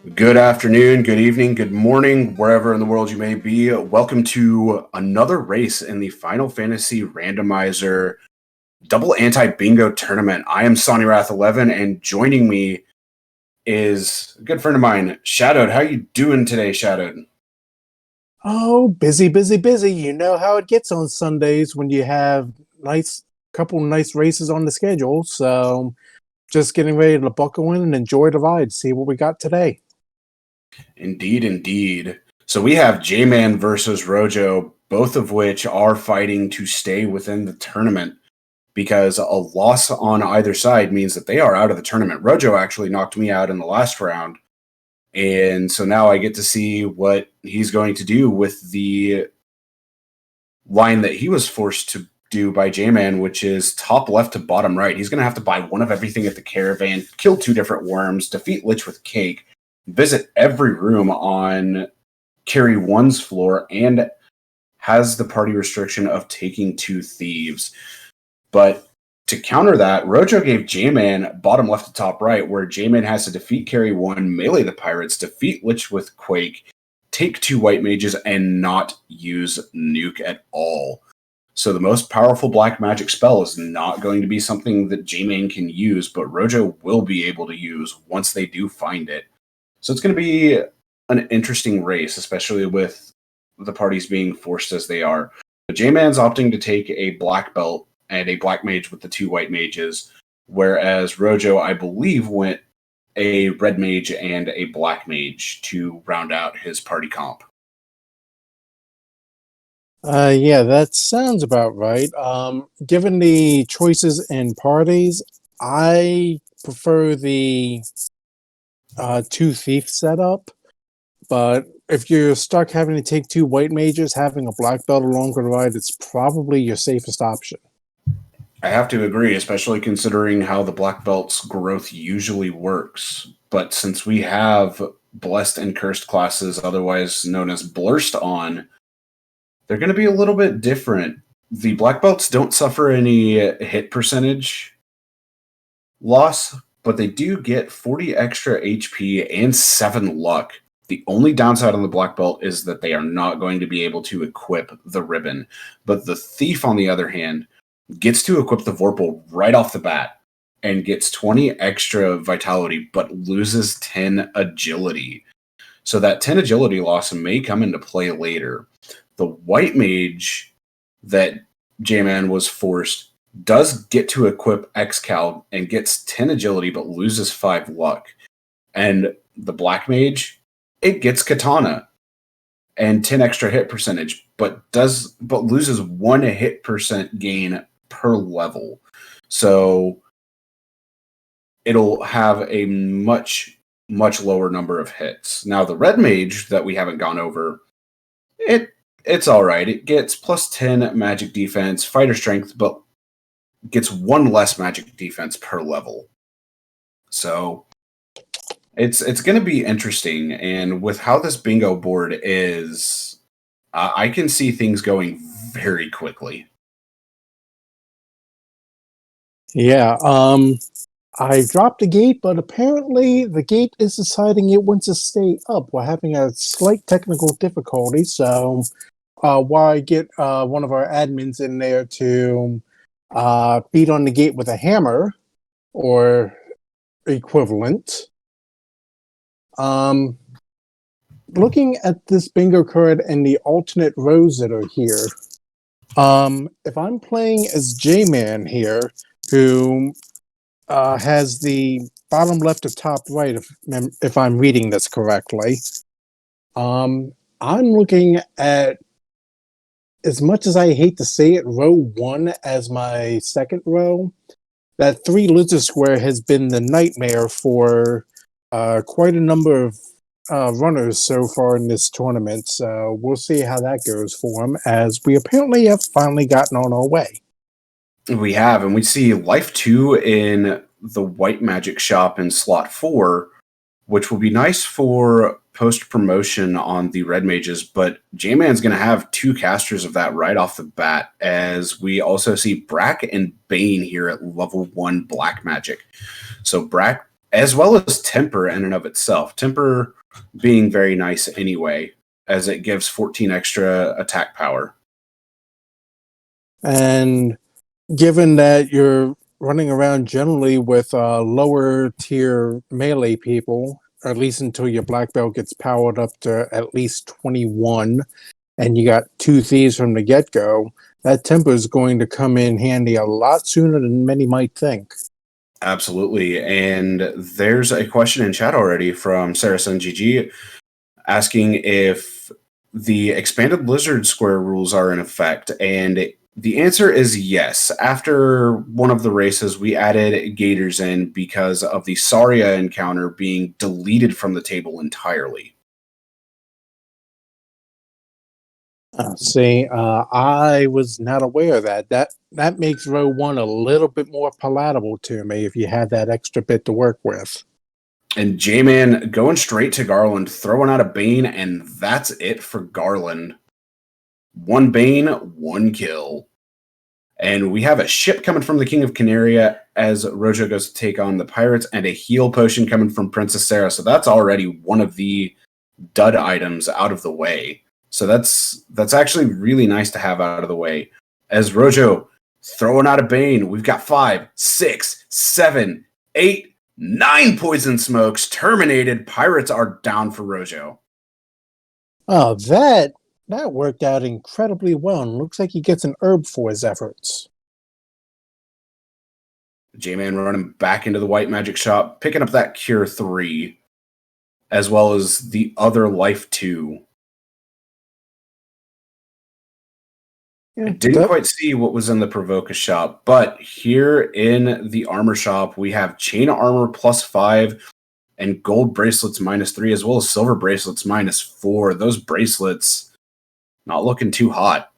Good afternoon, good evening, good morning, wherever in the world you may be. Welcome to another race in the Final Fantasy Randomizer Double Anti-Bingo Tournament. I am Sonny Wrath 11, and joining me is a good friend of mine, Shadowed. How you doing today, Shadowed? Oh, busy, busy, busy. You know how it gets on Sundays when you have nice races on the schedule. So just getting ready to buckle in and enjoy the ride. See what we got today. Indeed, indeed. So we have JMan versus Rojo, both of which are fighting to stay within the tournament, because a loss on either side means that they are out of the tournament. Rojo actually knocked me out in the last round, and so now I get to see what he's going to do with the line that he was forced to do by J-Man, which is top left to bottom right. He's going to have to buy one of everything at the caravan, kill 2 different worms, defeat Lich with Cake, visit every room on Carry 1's floor, and has the party restriction of taking 2 thieves. But to counter that, Rojo gave J-Man bottom left to top right, where J-Man has to defeat Carry 1, melee the pirates, defeat Lich with Quake, take 2 white mages, and not use Nuke at all. So the most powerful black magic spell is not going to be something that J-Man can use, but Rojo will be able to use once they do find it. So it's going to be an interesting race, especially with the parties being forced as they are. But J-Man's opting to take a black belt and a black mage with the 2 white mages, whereas Rojo, I believe, went a red mage and a black mage to round out his party comp. Yeah, that sounds about right. Given the choices in parties, I prefer the two thief setup. But if you're stuck having to take 2 white mages, having a black belt along for the ride is probably your safest option. I have to agree, especially considering how the black belt's growth usually works. But since we have blessed and cursed classes, otherwise known as blurst on, they're going to be a little bit different. The black belts don't suffer any hit percentage loss, but they do get 40 extra HP and 7 luck. The only downside on the black belt is that they are not going to be able to equip the ribbon. But the thief, on the other hand, gets to equip the Vorpal right off the bat and gets 20 extra vitality, but loses 10 agility. So that 10 agility loss may come into play later. The white mage that J-Man was forced does get to equip Xcal and gets 10 agility, but loses 5 luck. And the black mage, it gets Katana and 10 extra hit percentage, but loses 1 hit percent gain per level. So it'll have a much lower number of hits. Now the red mage that we haven't gone over, it's all right. It gets plus 10 magic defense, fighter strength, but gets 1 less magic defense per level. So it's going to be interesting, and with how this bingo board is, I can see things going very quickly. Yeah, I dropped the gate, but apparently the gate is deciding it wants to stay up. We're having a slight technical difficulty, so while I get one of our admins in there to beat on the gate with a hammer or equivalent. Looking at this bingo card and the alternate rows that are here, if I'm playing as J-Man here, who has the bottom left to top right, if I'm reading this correctly. I'm looking at, as much as I hate to say it, row 1 as my second row. That 3 lizard square has been the nightmare for quite a number of runners so far in this tournament. So we'll see how that goes for them, as we apparently have finally gotten on our way. We have, and we see Life 2 in the White Magic shop in slot 4, which will be nice for post-promotion on the Red Mages, but J-Man's going to have 2 casters of that right off the bat, as we also see Brack and Bane here at level 1 Black Magic. So Brack as well as Temper in and of itself. Temper being very nice anyway, as it gives 14 extra attack power. And given that you're running around generally with lower tier melee people, or at least until your black belt gets powered up to at least 21, and you got 2 thieves from the get-go, that tempo is going to come in handy a lot sooner than many might think. Absolutely. And there's a question in chat already from Saracen GG asking if the expanded Blizzard Square rules are in effect. And the answer is yes. After one of the races, we added Gators in because of the Saria encounter being deleted from the table entirely. See, I was not aware of that. That makes row 1 a little bit more palatable to me if you had that extra bit to work with. And JMan going straight to Garland, throwing out a Bane, and that's it for Garland. 1 Bane, 1 kill. And we have a ship coming from the King of Canaria as Rojo goes to take on the pirates, and a heal potion coming from Princess Sarah. So that's already one of the dud items out of the way. So that's actually really nice to have out of the way. As Rojo throwing out a Bane, we've got 5, 6, 7, 8, 9 poison smokes terminated. Pirates are down for Rojo. Oh, that worked out incredibly well, and looks like he gets an herb for his efforts. J-Man running back into the white magic shop, picking up that Cure 3, as well as the other Life 2. Yeah, I didn't quite see what was in the Provoca shop, but here in the armor shop, we have chain armor +5 and gold bracelets -3, as well as silver bracelets -4. Those bracelets not looking too hot.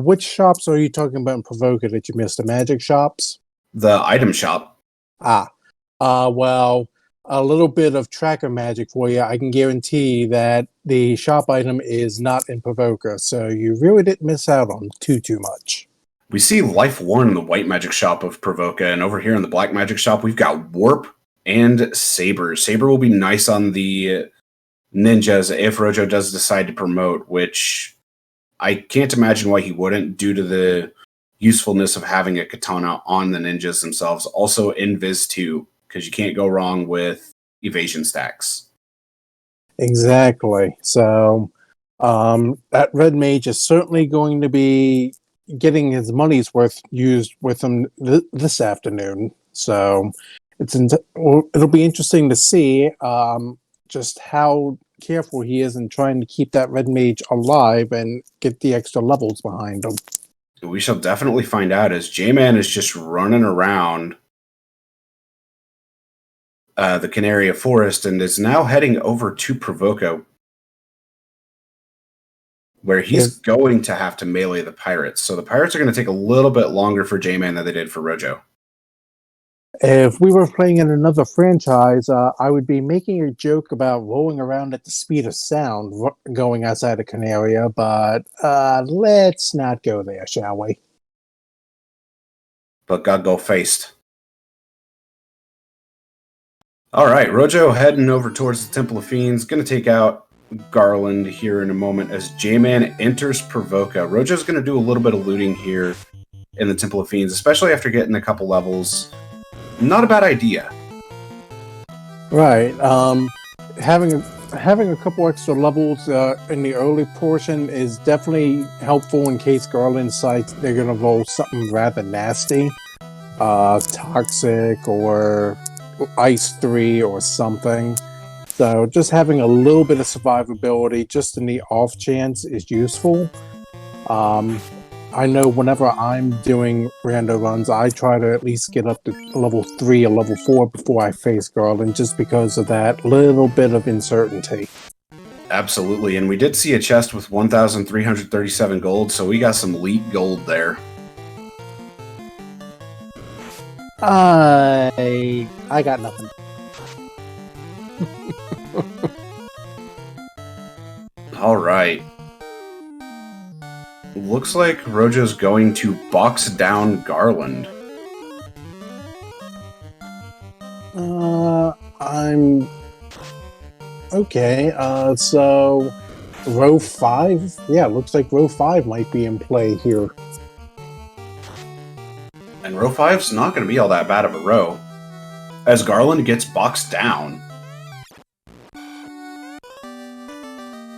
Which shops are you talking about in Provoca that you missed? The magic shops? The item shop. Well, a little bit of tracker magic for you. I can guarantee that the shop item is not in Provoca, so you really didn't miss out on too much. We see Life 1 in the white magic shop of Provoca, and over here in the black magic shop, we've got Warp and Saber. Saber will be nice on the ninjas if Rojo does decide to promote, which I can't imagine why he wouldn't, due to the usefulness of having a katana on the ninjas themselves. Also, Invis 2, because you can't go wrong with evasion stacks. Exactly. So, that red mage is certainly going to be getting his money's worth used with him this afternoon. So, it'll be interesting to see just how careful he is in trying to keep that red mage alive and get the extra levels behind him. We shall definitely find out, as J-Man is just running around the Canaria Forest and is now heading over to Provoca, where he's going to have to melee the pirates. So the pirates are going to take a little bit longer for J-Man than they did for Rojo. If we were playing in another franchise, I would be making a joke about rolling around at the speed of sound going outside of Canaria, but let's not go there, shall we? But God go faced. All right, Rojo heading over towards the Temple of Fiends, going to take out Garland here in a moment as J-Man enters Provoca. Rojo's going to do a little bit of looting here in the Temple of Fiends, especially after getting a couple levels. Not a bad idea. Right. Having a couple extra levels in the early portion is definitely helpful in case Garland decides they're going to roll something rather nasty, toxic or ice 3 or something. So just having a little bit of survivability just in the off chance is useful. I know whenever I'm doing rando runs, I try to at least get up to level 3 or level 4 before I face Garland, just because of that little bit of uncertainty. Absolutely, and we did see a chest with 1,337 gold, so we got some elite gold there. I got nothing. All right. Looks like Rojo's going to box down Garland. I'm okay. So row 5? Yeah, looks like row 5 might be in play here. And row 5's not going to be all that bad of a row, as Garland gets boxed down.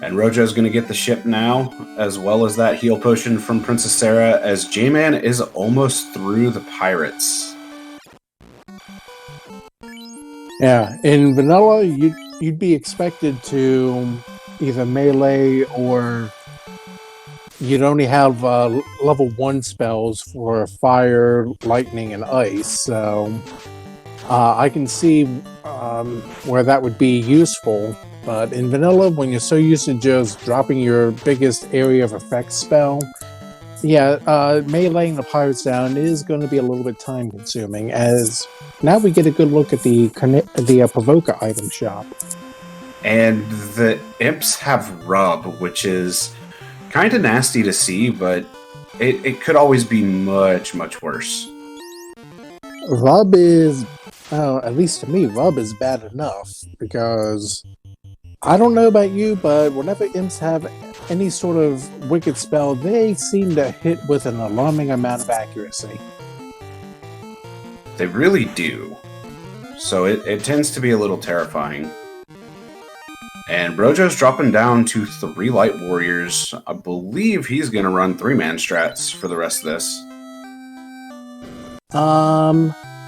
And Rojo's going to get the ship now, as well as that heal potion from Princess Sarah, as JMan is almost through the pirates. Yeah, in vanilla, you'd be expected to either melee or you'd only have level 1 spells for fire, lightning, and ice. So I can see where that would be useful. But in vanilla, when you're so used to just dropping your biggest area of effect spell, yeah, meleeing the pirates down is going to be a little bit time consuming, as now we get a good look at the Provoker item shop. And the imps have rub, which is kind of nasty to see, but it could always be much, much worse. Rub is, at least to me, rub is bad enough, because I don't know about you, but whenever imps have any sort of wicked spell, they seem to hit with an alarming amount of accuracy. They really do. So it tends to be a little terrifying. And Brojo's dropping down to 3 Light Warriors. I believe he's going to run 3-man strats for the rest of this.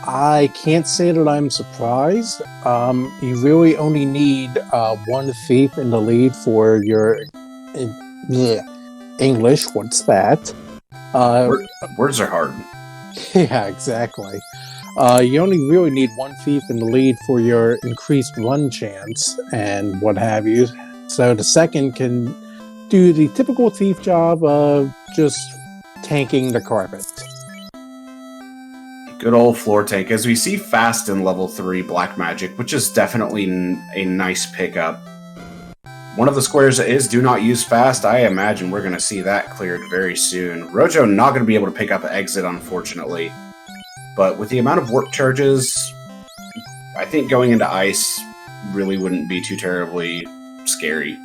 I can't say that I'm surprised. You really only need 1 thief in the lead for your English. What's that? Words are hard. Yeah, exactly. You only really need 1 thief in the lead for your increased run chance and what have you. So the second can do the typical thief job of just tanking the carpet. Good old floor tank, as we see fast in level 3 black magic, which is definitely a nice pickup. One of the squares is do not use fast. I imagine we're going to see that cleared very soon. Rojo not going to be able to pick up exit, unfortunately. But with the amount of warp charges, I think going into ice really wouldn't be too terribly scary.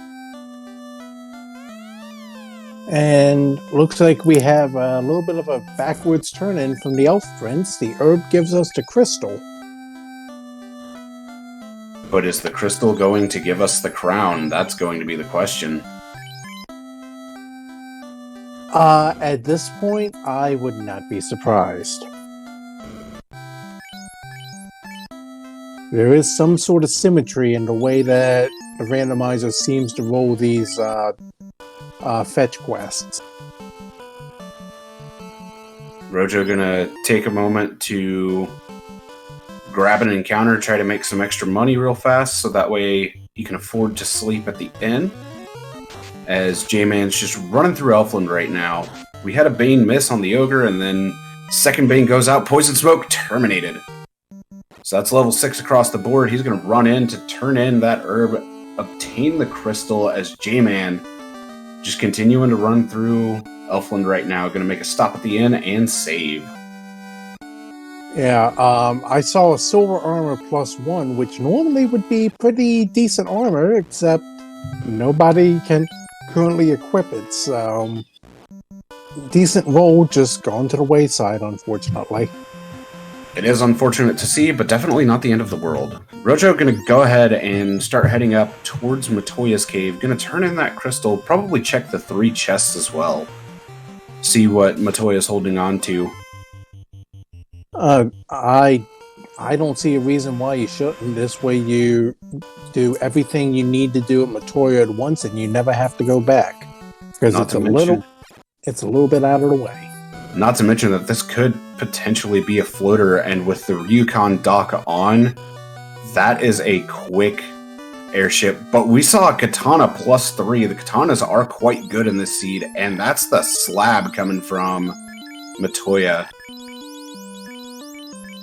And looks like we have a little bit of a backwards turn-in from the Elf Prince. The herb gives us the crystal. But is the crystal going to give us the crown? That's going to be the question. At this point, I would not be surprised. There is some sort of symmetry in the way that the randomizer seems to roll these fetch quests. Rojo gonna take a moment to grab an encounter, try to make some extra money real fast, so that way he can afford to sleep at the inn. As JMan's just running through Elfland right now. We had a Bane miss on the Ogre, and then second Bane goes out, Poison Smoke, terminated. So that's level 6 across the board. He's going to run in to turn in that herb, obtain the crystal, as JMan just continuing to run through Elfland right now. Going to make a stop at the inn and save. Yeah, I saw a silver armor +1, which normally would be pretty decent armor, except nobody can currently equip it, so decent roll just gone to the wayside, unfortunately. It is unfortunate to see, but definitely not the end of the world. Rojo going to go ahead and start heading up towards Matoya's cave. Going to turn in that crystal, probably check the 3 chests as well. See what Matoya's holding on to. I don't see a reason why you shouldn't. This way you do everything you need to do at Matoya at once and you never have to go back. Because it's a little bit out of the way. Not to mention that this could potentially be a floater, and with the Ryukon dock on, that is a quick airship. But we saw a Katana +3. The Katanas are quite good in this seed, and that's the slab coming from Matoya.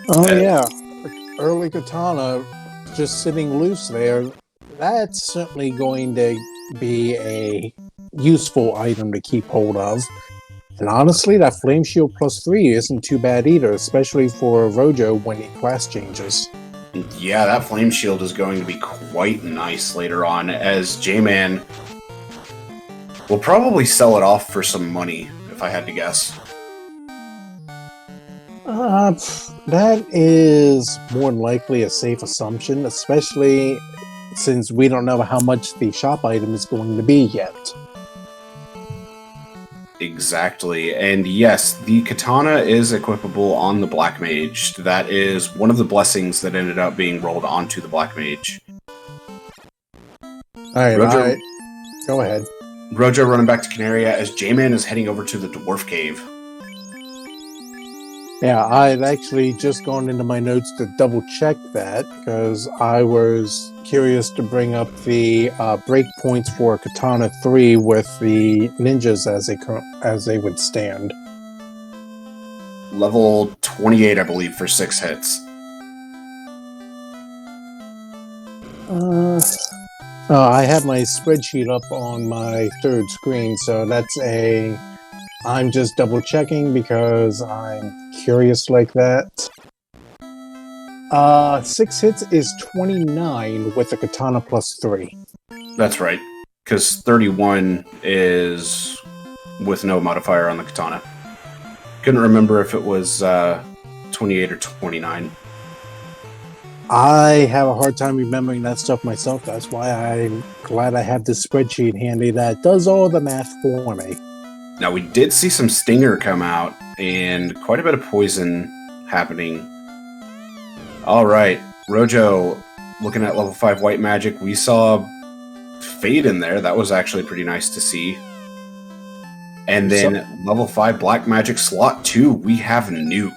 Oh yeah, early Katana just sitting loose there. That's certainly going to be a useful item to keep hold of. And honestly, that Flame Shield +3 isn't too bad either, especially for Rojo when he class changes. Yeah, that flame shield is going to be quite nice later on, as J-Man will probably sell it off for some money, if I had to guess. That is more than likely a safe assumption, especially since we don't know how much the shop item is going to be yet. Exactly. And yes, the katana is equipable on the Black Mage. That is one of the blessings that ended up being rolled onto the Black Mage. Alright, go ahead. Rojo running back to Canaria as J-Man is heading over to the Dwarf Cave. Yeah, I'd actually just gone into my notes to double check that because I was curious to bring up the breakpoints for Katana 3 with the ninjas as they would stand. Level 28, I believe, for 6 hits. I have my spreadsheet up on my third screen, so that's a... I'm just double checking because I'm curious like that. 6 hits is 29 with a katana plus 3. That's right, because 31 is with no modifier on the katana. Couldn't remember if it was 28 or 29. I have a hard time remembering that stuff myself. That's why I'm glad I have this spreadsheet handy that does all the math for me. Now, we did see some Stinger come out, and quite a bit of poison happening. Alright, Rojo, looking at level 5 white magic, we saw Fade in there. That was actually pretty nice to see. And then level 5 black magic slot 2, we have Nuke.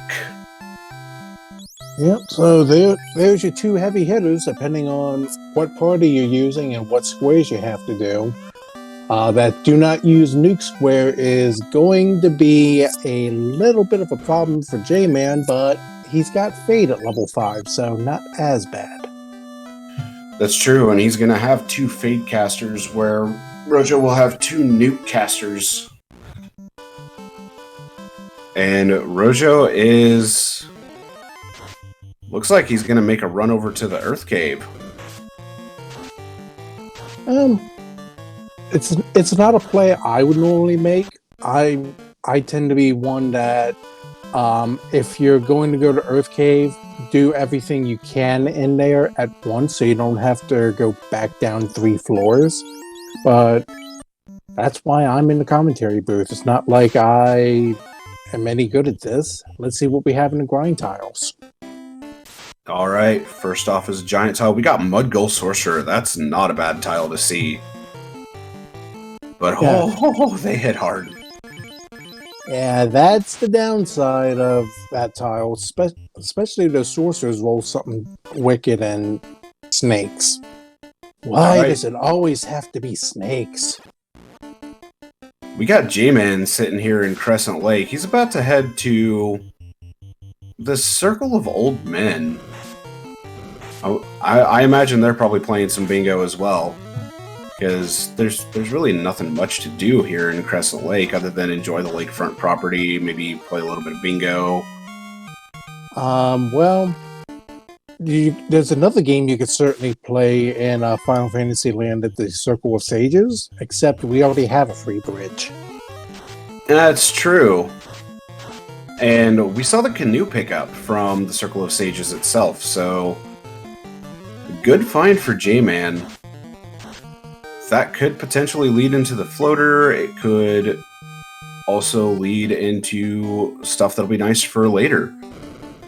Yep, so there's your 2 heavy hitters, depending on what party you're using and what squares you have to do. That do not use Nuke Square is going to be a little bit of a problem for J-Man, but he's got Fade at level 5, so not as bad. That's true, and he's going to have 2 Fade casters, where Rojo will have 2 Nuke casters. And Rojo is... looks like he's going to make a run over to the Earth Cave. It's not a play I would normally make. I tend to be one that if you're going to go to Earth Cave, do everything you can in there at once so you don't have to go back down 3 floors. But that's why I'm in the commentary booth. It's not like I am any good at this. Let's see what we have in the grind tiles. Alright, first off is a giant tile. We got Mud Gull Sorcerer. That's not a bad tile to see. But they hit hard. Yeah, that's the downside of that tile, especially the sorcerers roll something wicked and snakes. Why does it always have to be snakes? We got J-Man sitting here in Crescent Lake. He's about to head to the Circle of Old Men. I imagine they're probably playing some bingo as well. Because there's really nothing much to do here in Crescent Lake other than enjoy the lakefront property, maybe play a little bit of bingo. Well, there's another game you could certainly play in Final Fantasy Land at the Circle of Sages, except we already have a free bridge. That's true. And we saw the canoe pickup from the Circle of Sages itself, so good find for J-Man. That could potentially lead into the floater. It could also lead into stuff that'll be nice for later.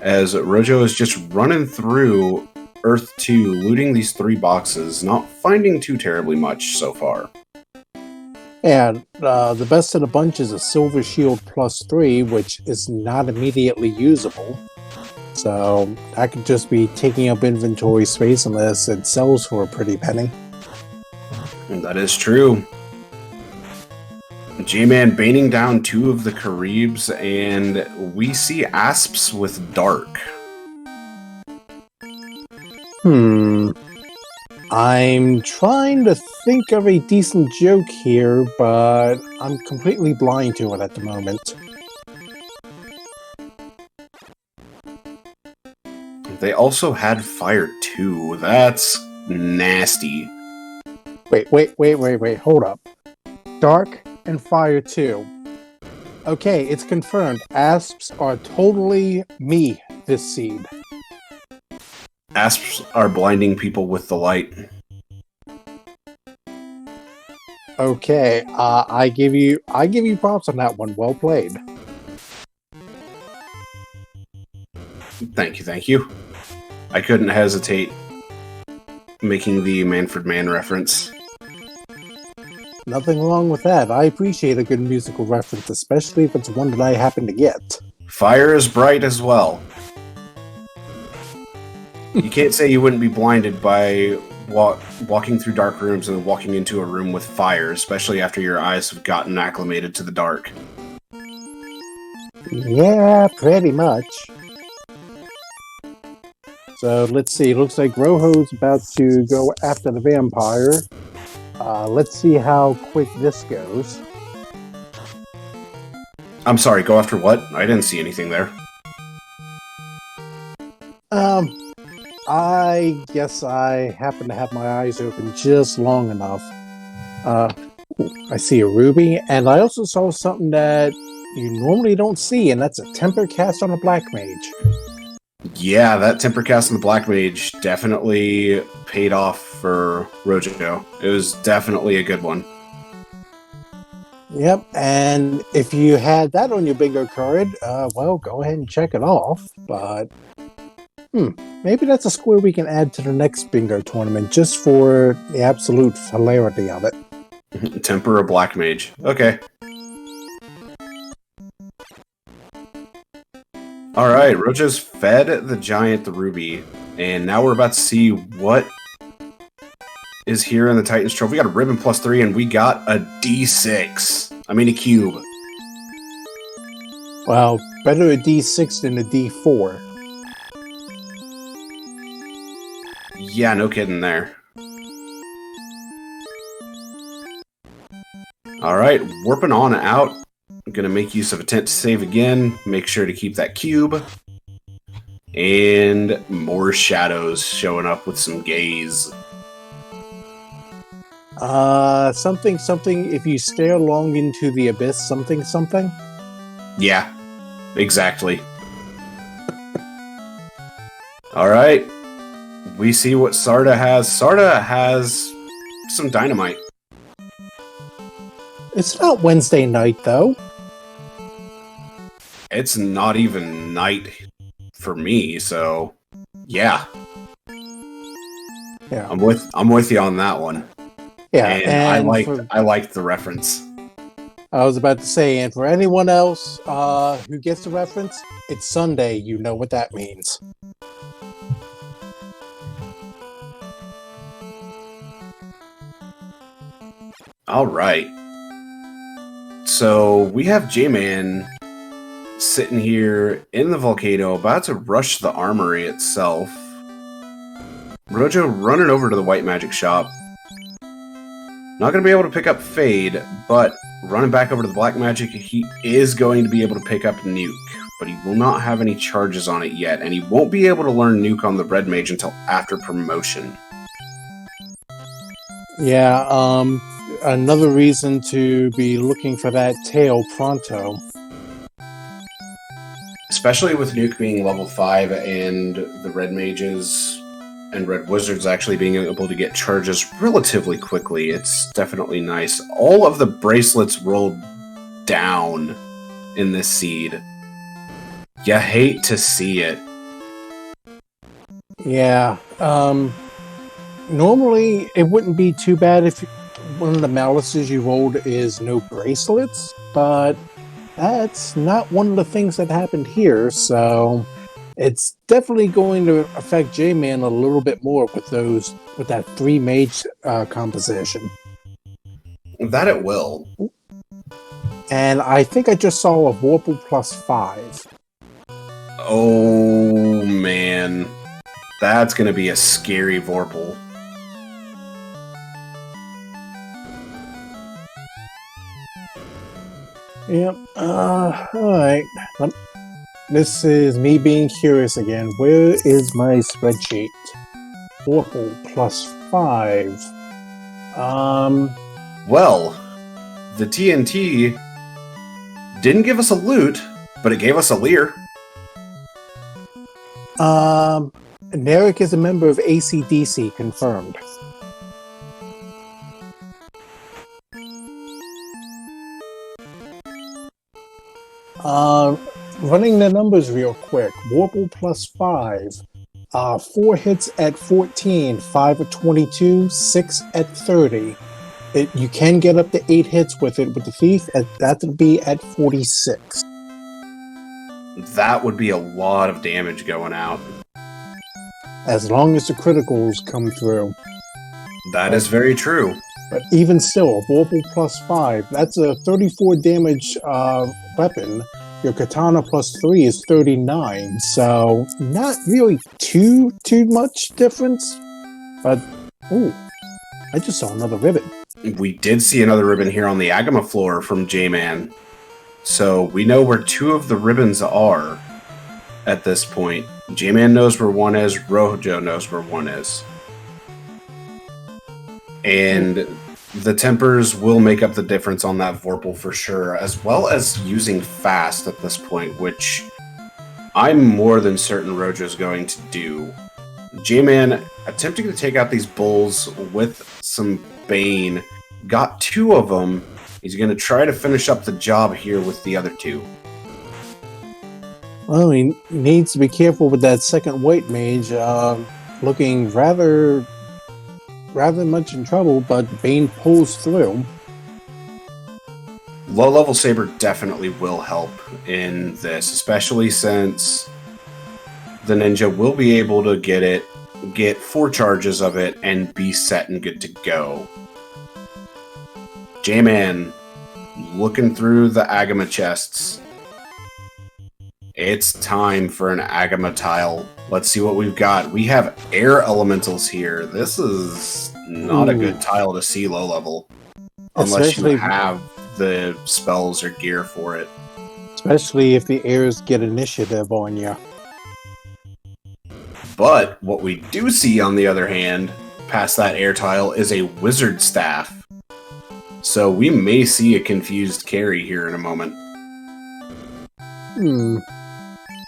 As Rojo is just running through Earth 2, looting these 3 boxes, not finding too terribly much so far. And the best of the bunch is a Silver Shield plus 3, which is not immediately usable. So that could just be taking up inventory space unless it sells for a pretty penny. And that is true. J-Man baiting down 2 of the Caribs, and we see Asps with Dark. I'm trying to think of a decent joke here, but I'm completely blind to it at the moment. They also had fire too. That's nasty. Wait, hold up. Dark and fire too. Okay, it's confirmed. Asps are totally me this seed. Asps are blinding people with the light. Okay, I give you props on that one. Well played. Thank you. I couldn't hesitate making the Manfred Mann reference. Nothing wrong with that. I appreciate a good musical reference, especially if it's one that I happen to get. Fire is bright as well. You can't say you wouldn't be blinded by walking through dark rooms and walking into a room with fire, especially after your eyes have gotten acclimated to the dark. Yeah, pretty much. So let's see. Looks like Rojo's about to go after the vampire. Let's see how quick this goes. I'm sorry, go after what? I didn't see anything there. I guess I happen to have my eyes open just long enough. I see a ruby, and I also saw something that you normally don't see, and that's a temper cast on a black mage. Yeah, that temper cast on the black mage definitely paid off for Rojo. It was definitely a good one. Yep, and if you had that on your bingo card, well, go ahead and check it off, but maybe that's a square we can add to the next bingo tournament just for the absolute hilarity of it. Temper a black mage. Okay. Alright, Rojo's fed the giant the ruby, and now we're about to see what is here in the Titan's Trophy. We got a ribbon +3, and we got a D6. I mean a cube. Well, better a D6 than a D4. Yeah, no kidding there. Alright, warping on out. I'm going to make use of attempt to save again. Make sure to keep that cube. And more shadows showing up with some gaze. Something, if you stare long into the abyss, something. Yeah, exactly. Alright. We see what Sarda has. Sarda has some dynamite. It's not Wednesday night, though. It's not even night for me, so yeah. Yeah. I'm with you on that one. Yeah, and I liked the reference. I was about to say, and for anyone else who gets the reference, it's Sunday. You know what that means. All right. So we have JMan sitting here in the volcano, about to rush the armory itself. Rojo running over to the white magic shop. Not going to be able to pick up Fade, but running back over to the black magic, he is going to be able to pick up Nuke, but he will not have any charges on it yet, and he won't be able to learn Nuke on the red mage until after promotion. Yeah, another reason to be looking for that tail pronto. Especially with Nuke being level 5 and the red mages and red wizards actually being able to get charges relatively quickly. It's definitely nice. All of the bracelets rolled down in this seed. You hate to see it. Yeah, normally it wouldn't be too bad if one of the malices you rolled is no bracelets, but that's not one of the things that happened here, so it's definitely going to affect JMan a little bit more with that 3 mage composition. That it will. And I think I just saw a Vorpal +5. Oh man. That's gonna be a scary Vorpal. Yep. Alright. This is me being curious again. Where is my spreadsheet? Oracle +5. Well, the TNT didn't give us a loot, but it gave us a leer. Narek is a member of AC/DC, confirmed. Running the numbers real quick. Warble +5. 4 hits at 14, 5 at 22, 6 at 30. You can get up to 8 hits with it with the thief. That would be at 46. That would be a lot of damage going out. As long as the criticals come through. That is very true. But even still, Warble +5, that's a 34 damage weapon. Your katana +3 is 39, so not really too much difference. But, ooh, I just saw another ribbon. We did see another ribbon here on the Agama floor from JMan. So we know where 2 of the ribbons are at this point. JMan knows where 1 is, Rojo knows where 1 is. And the tempers will make up the difference on that Vorpal for sure, as well as using fast at this point, which I'm more than certain Rojo's going to do. JMan attempting to take out these bulls with some Bane, got 2 of them. He's going to try to finish up the job here with the other 2. Well, he needs to be careful with that second white mage, looking rather much in trouble, but Bane pulls through. Low-level Saber definitely will help in this, especially since the ninja will be able to get 4 charges of it, and be set and good to go. JMan looking through the Agama chests. It's time for an Agama tile. Let's see what we've got. We have air elementals here. This is not a good tile to see low level. Unless you have the spells or gear for it. Especially if the airs get initiative on you. But what we do see, on the other hand, past that air tile, is a wizard staff. So we may see a confused carry here in a moment.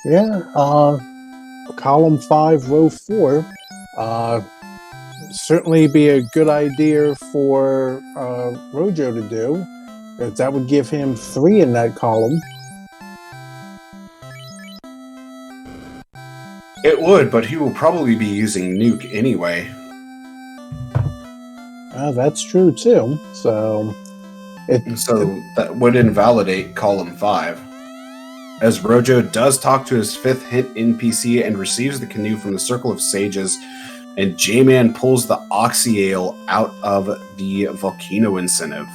Yeah, column 5, row 4. Certainly be a good idea for Rojo to do. That would give him 3 in that column. It would, but he will probably be using Nuke anyway. That's true too. So that would invalidate column 5. As Rojo does talk to his 5th hit NPC and receives the canoe from the Circle of Sages, and JMan pulls the Oxyale out of the Volcano incentive.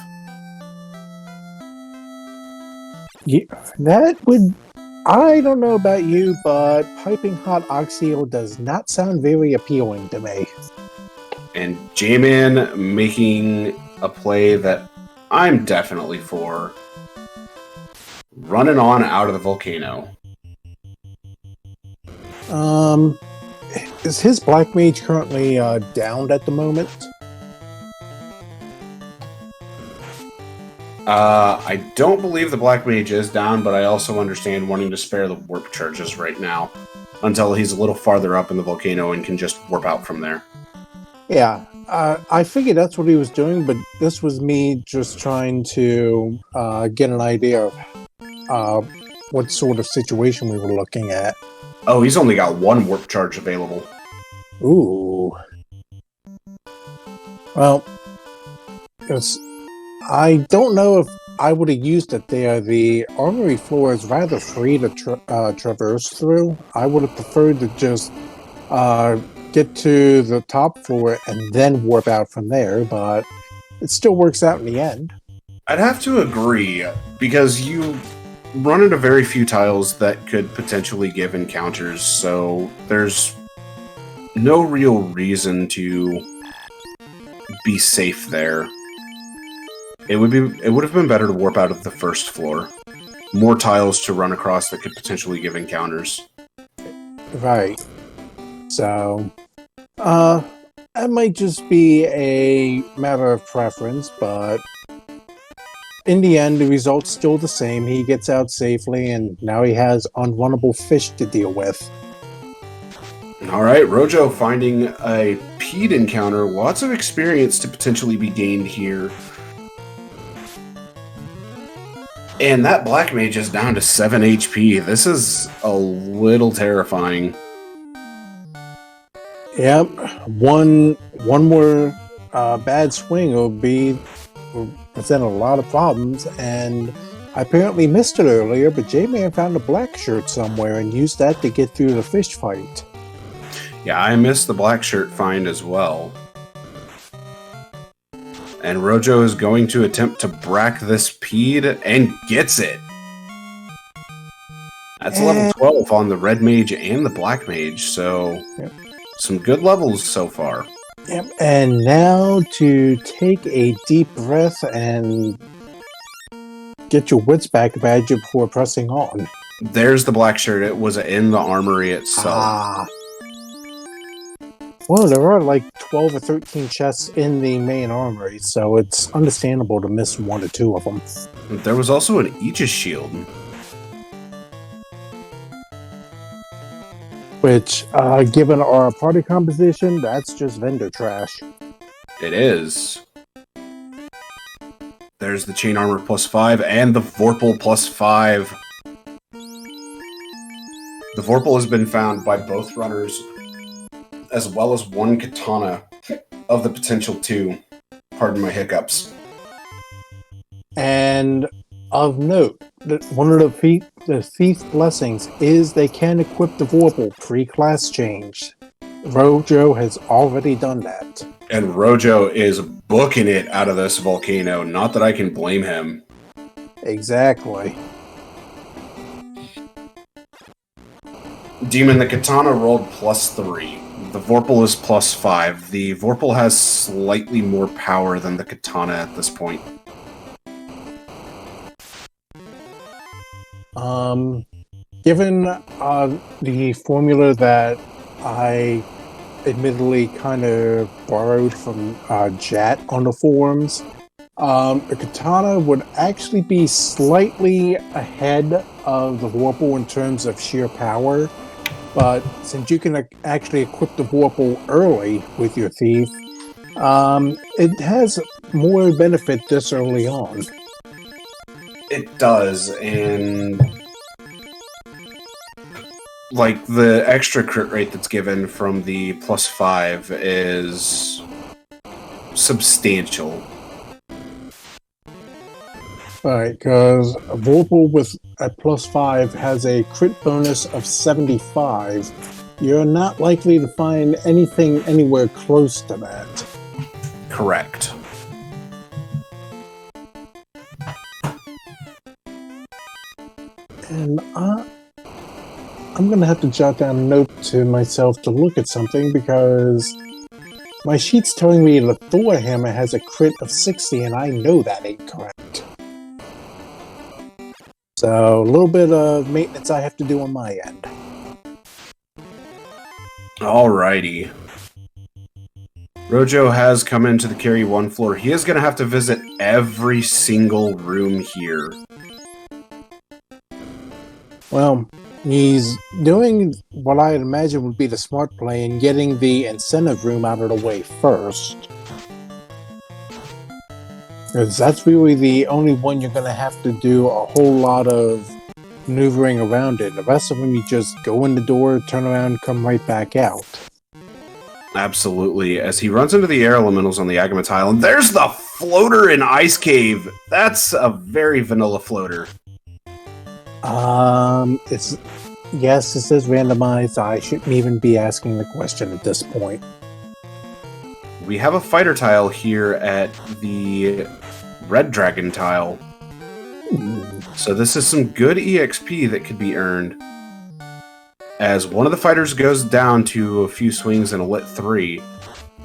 Yeah, that would... I don't know about you, but piping hot Oxyale does not sound very appealing to me. And JMan making a play that I'm definitely for. Running on out of the volcano. Is his Black Mage currently downed at the moment? I don't believe the Black Mage is down, but I also understand wanting to spare the warp charges right now until he's a little farther up in the volcano and can just warp out from there. Yeah, I figured that's what he was doing, but this was me just trying to get an idea of what sort of situation we were looking at. Oh, he's only got 1 warp charge available. Ooh. Well, I don't know if I would have used it there. The armory floor is rather free to traverse through. I would have preferred to just get to the top floor and then warp out from there, but it still works out in the end. I'd have to agree, because you run into very few tiles that could potentially give encounters, so there's no real reason to be safe there. It would have been better to warp out of the first floor. more tiles to run across that could potentially give encounters. Right. So, that might just be a matter of preference, but in the end, the result's still the same. He gets out safely, and now he has unrunnable fish to deal with. All right, Rojo finding a Pede encounter. Lots of experience to potentially be gained here. And that Black Mage is down to 7 HP. This is a little terrifying. Yep, one more bad swing will present a lot of problems, and I apparently missed it earlier, but JMan found a black shirt somewhere and used that to get through the fish fight. Yeah, I missed the black shirt find as well. And Rojo is going to attempt to brack this Pede and gets it. That's level 12 on the Red Mage and the Black Mage, so some good levels so far. Yep. And now to take a deep breath and get your wits back about you before pressing on. There's the black shirt. It was in the armory itself. Well, there are like 12 or 13 chests in the main armory, so it's understandable to miss one or two of them. There was also an Aegis shield. Which, given our party composition, that's just vendor trash. It is. There's the chain armor +5 and the Vorpal +5. The Vorpal has been found by both runners, as well as one katana of the potential 2. Pardon my hiccups. And of note, one of the thief blessings is they can equip the Vorpal pre-class change. Rojo has already done that. And Rojo is booking it out of this volcano. Not that I can blame him. Exactly. Demon, the katana rolled +3. The Vorpal is +5. The Vorpal has slightly more power than the katana at this point. Given the formula that I admittedly kind of borrowed from Jat on the forums, the katana would actually be slightly ahead of the Vorpal in terms of sheer power, but since you can actually equip the Vorpal early with your thief, it has more benefit this early on. It does, and like the extra crit rate that's given from the +5 is substantial. Right, because a Vorpal with a +5 has a crit bonus of 75. You're not likely to find anything anywhere close to that. Correct. And I'm going to have to jot down a note to myself to look at something, because my sheet's telling me the Thor hammer has a crit of 60, and I know that ain't correct. So, a little bit of maintenance I have to do on my end. Alrighty. Rojo has come into the Carry 1 floor. He is going to have to visit every single room here. Well, he's doing what I imagine would be the smart play and getting the incentive room out of the way first. Because that's really the only one you're going to have to do a whole lot of maneuvering around it. The rest of them, you just go in the door, turn around, come right back out. Absolutely. As he runs into the air elementals on the Agama tile, and there's the floater in Ice Cave. That's a very vanilla floater. Yes, it says randomized. I shouldn't even be asking the question at this point. We have a fighter tile here at the Red Dragon tile. So this is some good EXP that could be earned. As one of the fighters goes down to a few swings and a lit 3,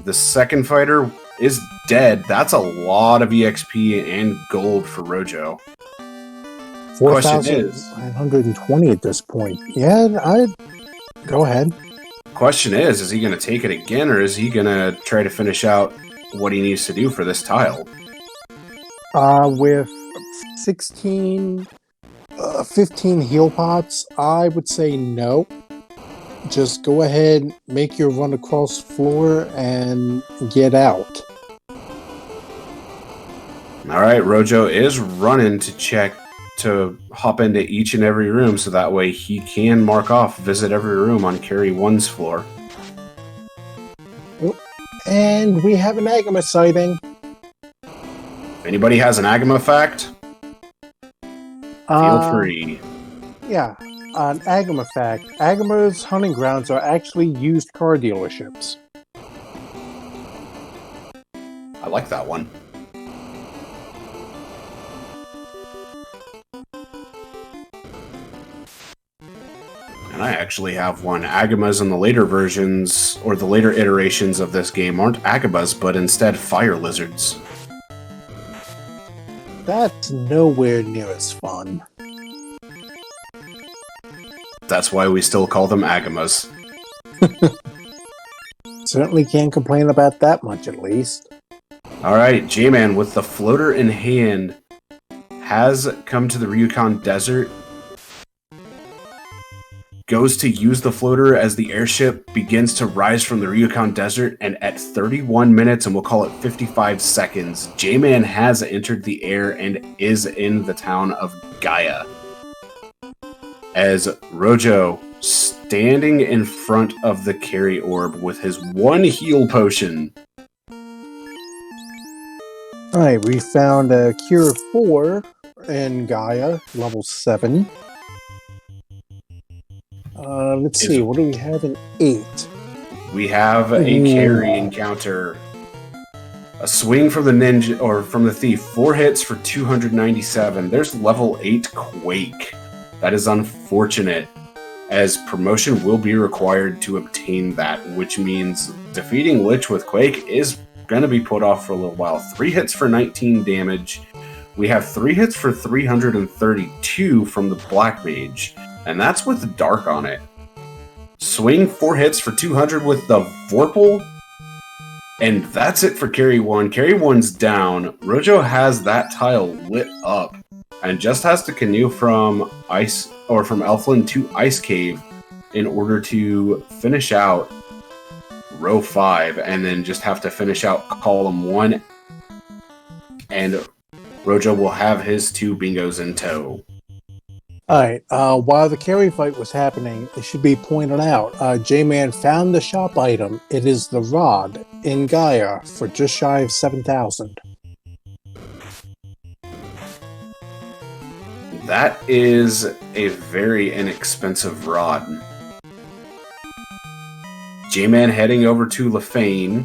the second fighter is dead. That's a lot of EXP and gold for Rojo. Question is, 4,920 at this point. Yeah, I'd go ahead. question is he going to take it again, or is he going to try to finish out what he needs to do for this tile? With 15 heal pots, I would say no. Just go ahead, make your run across the floor, and get out. All right, Rojo is running to hop into each and every room, so that way he can mark off visit every room on Carry 1's floor. And we have an Agama sighting. If anybody has an Agama fact, feel free. Yeah, an Agama fact. Agama's hunting grounds are actually used car dealerships. I like that one. And I actually have one. Agamas in the later versions, or the later iterations of this game, aren't Agamas, but instead fire lizards. That's nowhere near as fun. That's why we still call them Agamas. Certainly can't complain about that much, at least. Alright, JMan, with the floater in hand, has come to the Ryukon Desert, goes to use the floater as the airship begins to rise from the Ryukon Desert, and at 31 minutes, and we'll call it 55 seconds, JMan has entered the air and is in the town of Gaia. As Rojo, standing in front of the carry orb with his one heal potion. Alright, we found a Cure 4 in Gaia, level 7. Let's see, what do we have in 8? We have a carry encounter. A swing from the ninja, or from the thief. 4 hits for 297. There's level 8 Quake. That is unfortunate, as promotion will be required to obtain that, which means defeating Lich with Quake is going to be put off for a little while. 3 hits for 19 damage. We have 3 hits for 332 from the Black Mage, and that's with Dark on it. Swing 4 hits for 200 with the Vorpal, and that's it for Carry 1. Carry 1's down. Rojo has that tile lit up, and just has to canoe from from Elfland to Ice Cave in order to finish out row 5, and then just have to finish out column 1, and Rojo will have his 2 bingos in tow. Alright, while the carry fight was happening, it should be pointed out, JMan found the shop item. It is the Rod in Gaia for just shy of 7,000. That is a very inexpensive rod. JMan heading over to Lefane.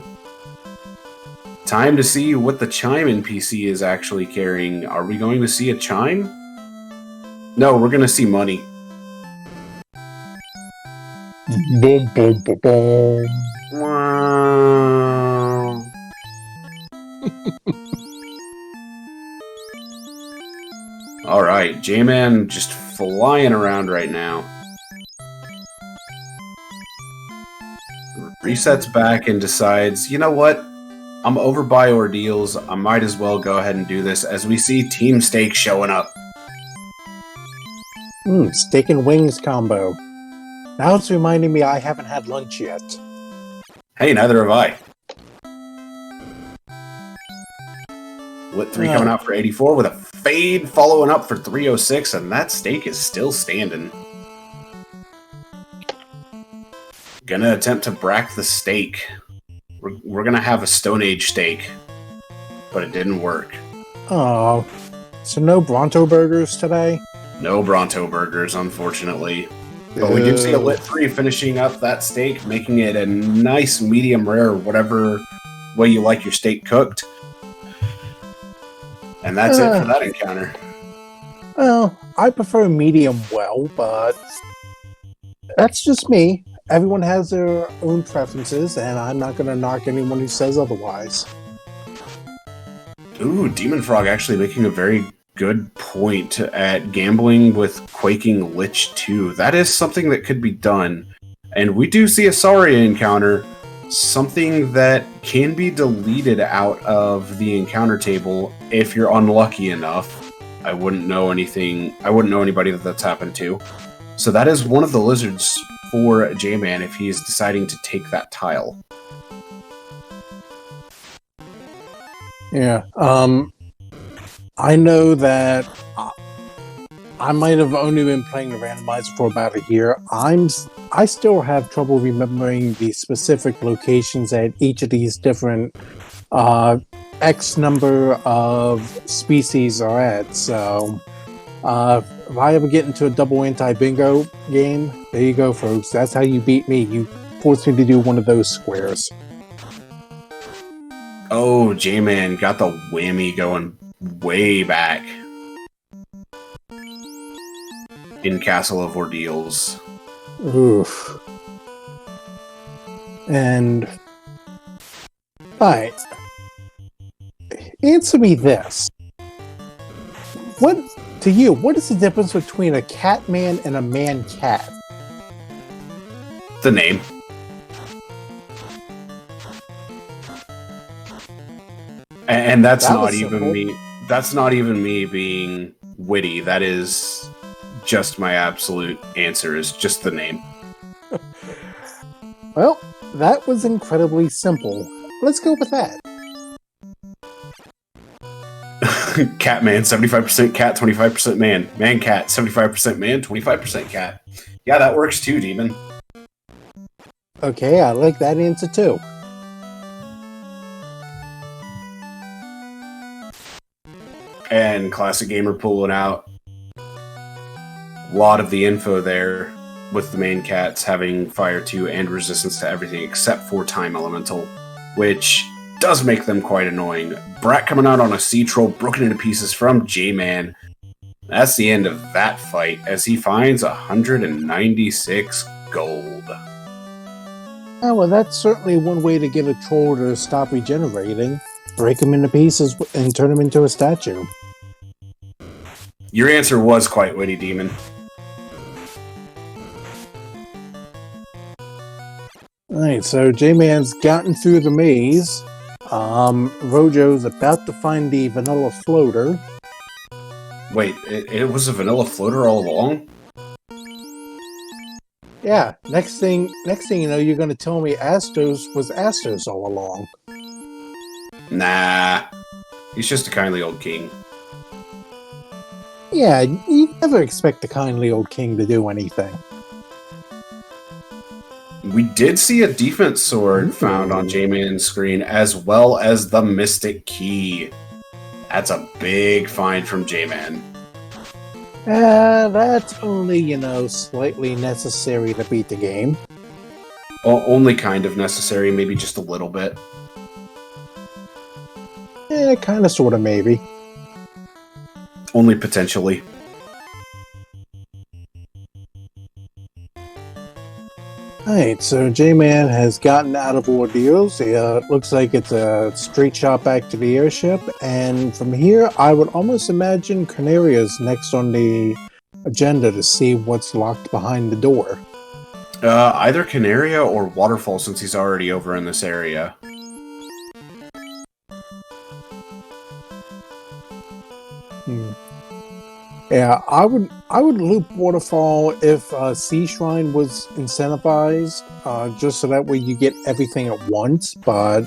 Time to see what the Chime NPC is actually carrying. Are we going to see a Chime? No, we're going to see money. Boom, boom, boom, boom. Wow. Alright, JMan just flying around right now. Resets back and decides, you know what? I'm over by ordeals. I might as well go ahead and do this, as we see Team Steak showing up. Steak and wings combo. Now it's reminding me I haven't had lunch yet. Hey, neither have I. Lit 3 coming out for 84 with a fade following up for 306, and that steak is still standing. Gonna attempt to brack the steak. We're gonna have a Stone Age steak, but it didn't work. Oh, so no Bronto burgers today? No Bronto burgers, unfortunately. But we do see a Lit 3 finishing up that steak, making it a nice medium rare, whatever way you like your steak cooked. And that's it for that encounter. Well, I prefer medium well, but that's just me. Everyone has their own preferences, and I'm not going to knock anyone who says otherwise. Ooh, Demon Frog actually making a very good point at gambling with Quaking Lich 2. That is something that could be done. And we do see a Saria encounter, something that can be deleted out of the encounter table if you're unlucky enough. I wouldn't know anybody that's happened to. So that is one of the lizards for JMan if he is deciding to take that tile. Yeah. I know that I might have only been playing the randomizer for about a year. I still have trouble remembering the specific locations at each of these different X number of species are at. So if I ever get into a double anti-bingo game, there you go, folks. That's how you beat me. You force me to do one of those squares. Oh, J-Man got the whammy going way back in Castle of Ordeals. Oof. And alright. Answer me this. What is the difference between a cat man and a man cat? The name. And that's not even me. That's not even me being witty. That is just my absolute answer, is just the name. Well, that was incredibly simple. Let's go with that. Catman, 75% cat, 25% man. Man cat, 75% man, 25% cat. Yeah, that works too, Demon. Okay, I like that answer too. And Classic Gamer pulling out a lot of the info there, with the main cats having fire 2 and resistance to everything except for time elemental, which does make them quite annoying. Brat coming out on a sea troll, broken into pieces from J-Man. That's the end of that fight, as he finds 196 gold. Oh, well, that's certainly one way to get a troll to stop regenerating. Break him into pieces and turn him into a statue. Your answer was quite witty, Demon. Alright, so J-Man's gotten through the maze. Rojo's about to find the vanilla floater. Wait, it was a vanilla floater all along? Yeah, next thing you know, you're gonna tell me Astos was Astos all along. Nah. He's just a kindly old king. Yeah, you never expect the kindly old king to do anything. We did see a defense sword found on J-Man's screen, as well as the Mystic Key. That's a big find from J-Man. That's only, slightly necessary to beat the game. Only kind of necessary, maybe just a little bit. Yeah, kinda, sorta, maybe. Only potentially. Alright, so J-Man has gotten out of Ordeals. It looks like it's a straight shot back to the airship, and from here, I would almost imagine Canaria's next on the agenda to see what's locked behind the door. Either Canaria or Waterfall, since he's already over in this area. Yeah, I would loop Waterfall if Sea Shrine was incentivized, just so that way you get everything at once. But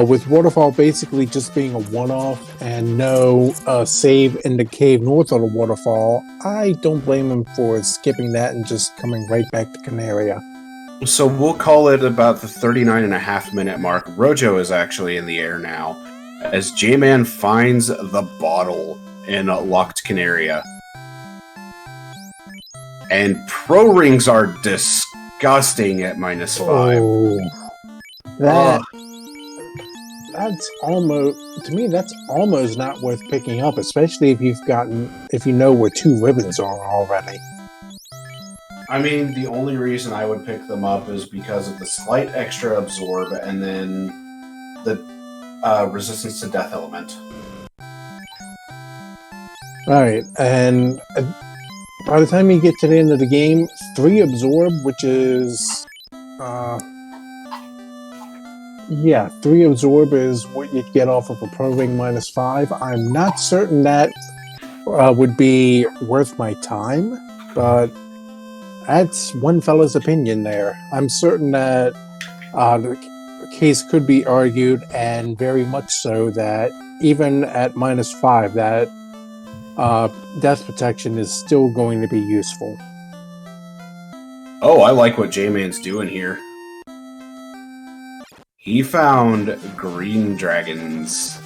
with Waterfall basically just being a one-off and no save in the cave north of the waterfall, I don't blame him for skipping that and just coming right back to Canaria. So we'll call it about the 39.5-minute mark. Rojo is actually in the air now, as J-Man finds the bottle in locked Canaria. And pro rings are disgusting at -5. Oh, that's almost, to me, that's almost not worth picking up, especially if you know where 2 ribbons are already. I mean, the only reason I would pick them up is because of the slight extra absorb and then the resistance to death element. Right, and by the time you get to the end of the game, 3 absorb, which is yeah, 3 absorb is what you'd get off of a pro ring -5. I'm not certain that would be worth my time, but that's one fella's opinion there. I'm certain that the case could be argued, and very much so, that even at -5, that death protection is still going to be useful. Oh, I like what JMan's doing here. He found green dragons.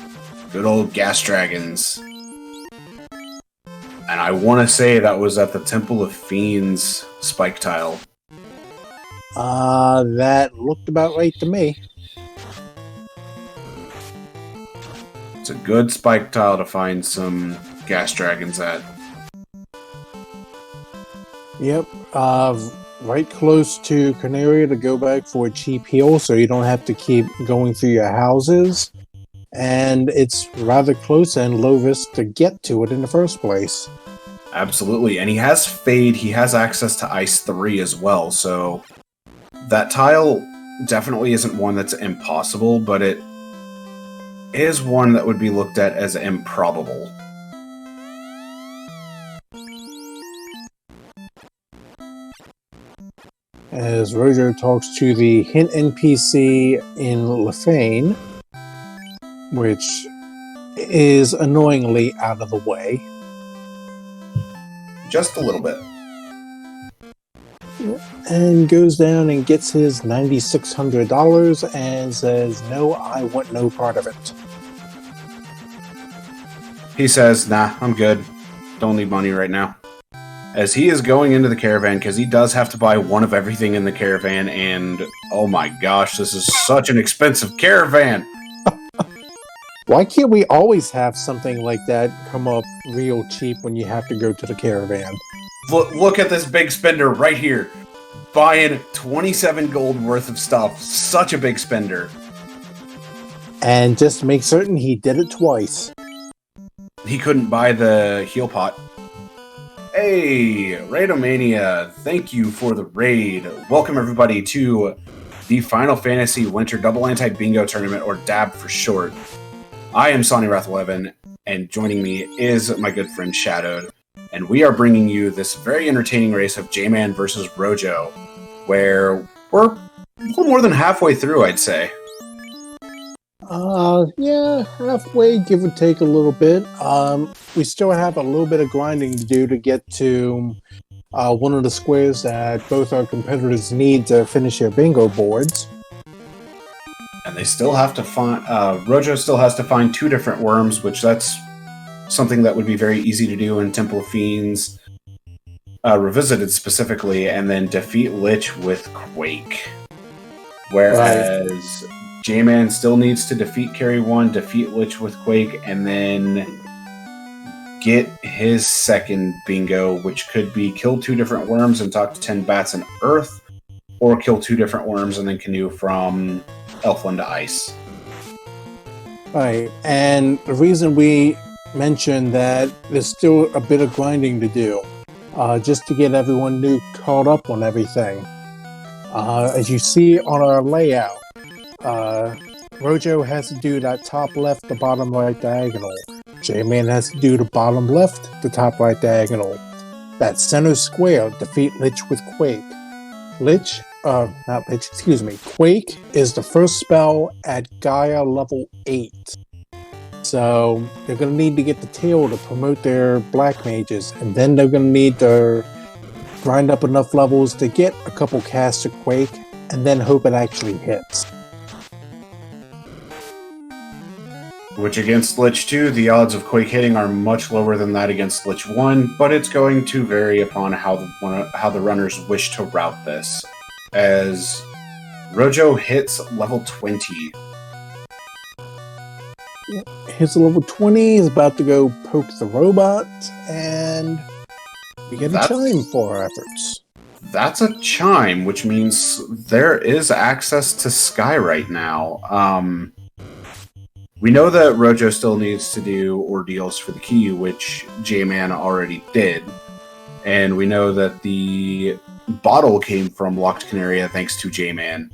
Good old gas dragons. And I want to say that was at the Temple of Fiends spike tile. That looked about right to me. It's a good spike tile to find some gas dragons at. Yep, right close to Canaria to go back for a cheap heal, so you don't have to keep going through your houses. And it's rather close and low risk to get to it in the first place. Absolutely, and he has Fade, he has access to Ice 3 as well, so that tile definitely isn't one that's impossible, but it is one that would be looked at as improbable. As Rojo talks to the hint NPC in Lefane, which is annoyingly out of the way. Just a little bit. And goes down and gets his $9,600 and says, "No, I want no part of it." He says, nah, I'm good. Don't need money right now. As he is going into the caravan, because he does have to buy one of everything in the caravan, and oh my gosh, this is such an expensive caravan! Why can't we always have something like that come up real cheap when you have to go to the caravan? Look at this big spender right here. Buying 27 gold worth of stuff. Such a big spender. And just make certain he did it twice. He couldn't buy the heal pot. Hey, Randomania, thank you for the raid. Welcome everybody to the Final Fantasy Winter Double Anti-Bingo Tournament, or DAB for short. I am Sonny Wrath11, and joining me is my good friend Shadowed, and we are bringing you this very entertaining race of JMan versus Rojo, where we're a little more than halfway through, I'd say. Yeah, halfway, give or take a little bit. We still have a little bit of grinding to do to get to one of the squares that both our competitors need to finish their bingo boards. And they still have to find, Rojo still has to find 2 different worms, which that's something that would be very easy to do in Temple of Fiends, Revisited specifically, and then defeat Lich with Quake. Whereas JMan still needs to defeat Carry 1, defeat Lich with Quake, and then get his second bingo, which could be kill 2 different worms and talk to 10 bats in Earth, or kill 2 different worms and then canoe from Elfland to Ice. Right, and the reason we mentioned that there's still a bit of grinding to do, just to get everyone new caught up on everything. As you see on our layout, Rojo has to do that top left, the bottom right diagonal. JMan has to do the bottom left, the top right diagonal. That center square, defeat Lich with Quake. Quake is the first spell at Gaia level 8. So they're going to need to get the tail to promote their black mages, and then they're going to need to grind up enough levels to get a couple casts of Quake, and then hope it actually hits. Which against Lich 2, the odds of Quake hitting are much lower than that against Lich 1, but it's going to vary upon how the runners wish to route this. As Rojo hits level 20. Hits level 20, is about to go poke the robot, and we get a chime for our efforts. That's a chime, which means there is access to Sky right now. We know that Rojo still needs to do ordeals for the key, which JMan already did. And we know that the bottle came from Locked Canaria thanks to JMan.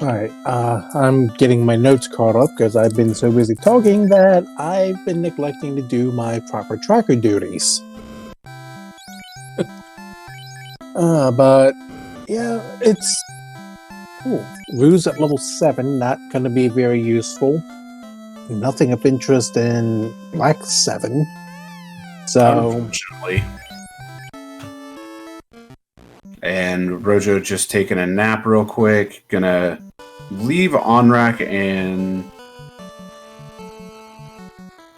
Alright, I'm getting my notes caught up because I've been so busy talking that I've been neglecting to do my proper tracker duties. But, yeah, it's... Cool. Ruse at level 7, not going to be very useful. Nothing of interest in Black 7. So... Unfortunately. And Rojo just taking a nap real quick. Gonna leave Onrak, and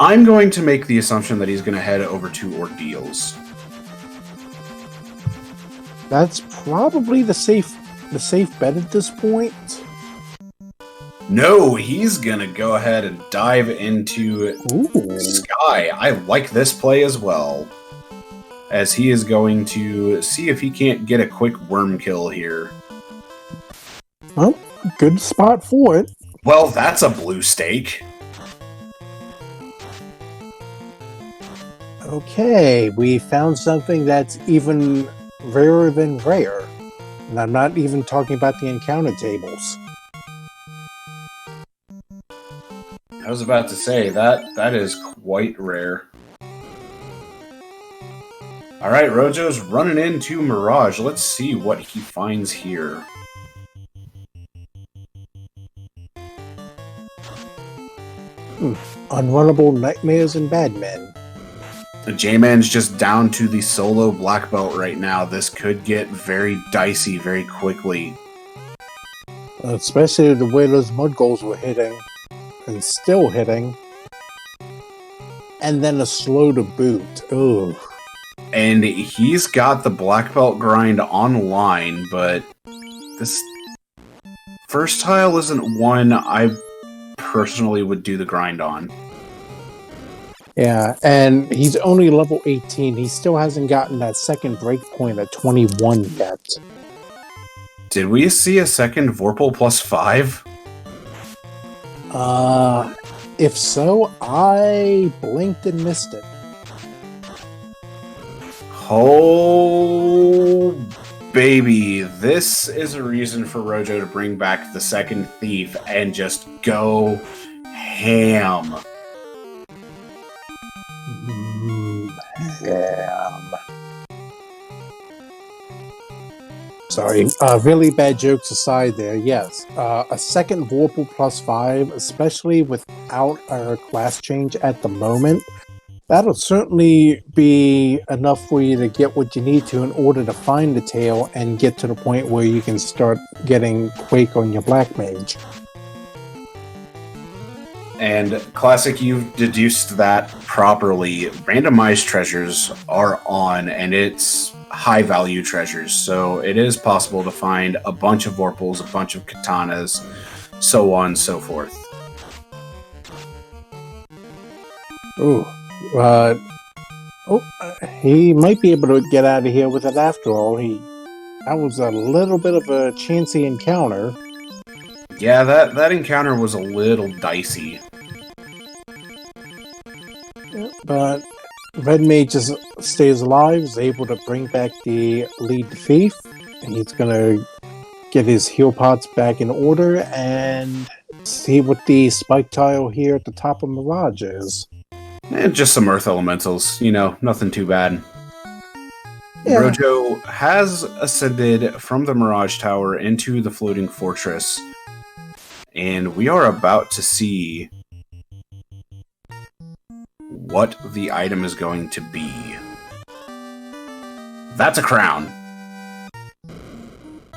I'm going to make the assumption that he's gonna head over to Ordeals. That's probably the safe bet at this point. No, he's gonna go ahead and dive into Sky. I like this play as well, as he is going to see if he can't get a quick worm kill here. Well, good spot for it. Well, that's a blue stake. Okay, we found something that's even rarer than rare. And I'm not even talking about the encounter tables. I was about to say, that is quite rare. Alright, Rojo's running into Mirage. Let's see what he finds here. Unrunnable Nightmares and Bad Men. JMan's just down to the solo black belt right now. This could get very dicey very quickly. Especially the way those mud goals were hitting. And still hitting. And then a slow to boot. Ugh. And he's got the black belt grind online, but this first tile isn't one I personally would do the grind on. Yeah, and he's only level 18. He still hasn't gotten that second breakpoint at 21 yet. Did we see a second Vorpal +5? If so, I blinked and missed it. Oh, baby. This is a reason for Rojo to bring back the second thief and just go ham. Ham. Sorry, really bad jokes aside there, yes. A second Vorpal +5, especially without a class change at the moment, that'll certainly be enough for you to get what you need to in order to find the tail and get to the point where you can start getting Quake on your Black Mage. And Classic, you've deduced that properly. Randomized treasures are on, and it's high value treasures, so it is possible to find a bunch of Vorpals, a bunch of Katanas, so on and so forth. Ooh. He might be able to get out of here with it after all. That was a little bit of a chancy encounter. Yeah, that encounter was a little dicey. But Red Mage just stays alive, is able to bring back the lead thief, and he's gonna get his heal pots back in order and see what the spike tile here at the top of Mirage is. And just some Earth Elementals, nothing too bad. Yeah. Rojo has ascended from the Mirage Tower into the Floating Fortress, and we are about to see what the item is going to be. That's a crown.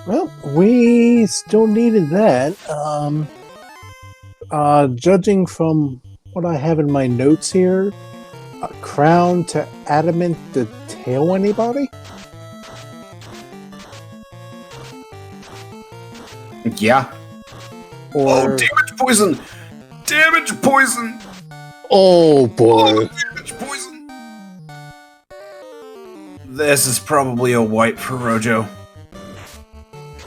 Well, we still needed that. Judging from what I have in my notes here, a crown to adamant to tail anybody? Yeah. Or... Oh, damage poison! Damage poison! Oh boy. Oh, damage poison! This is probably a wipe for Rojo.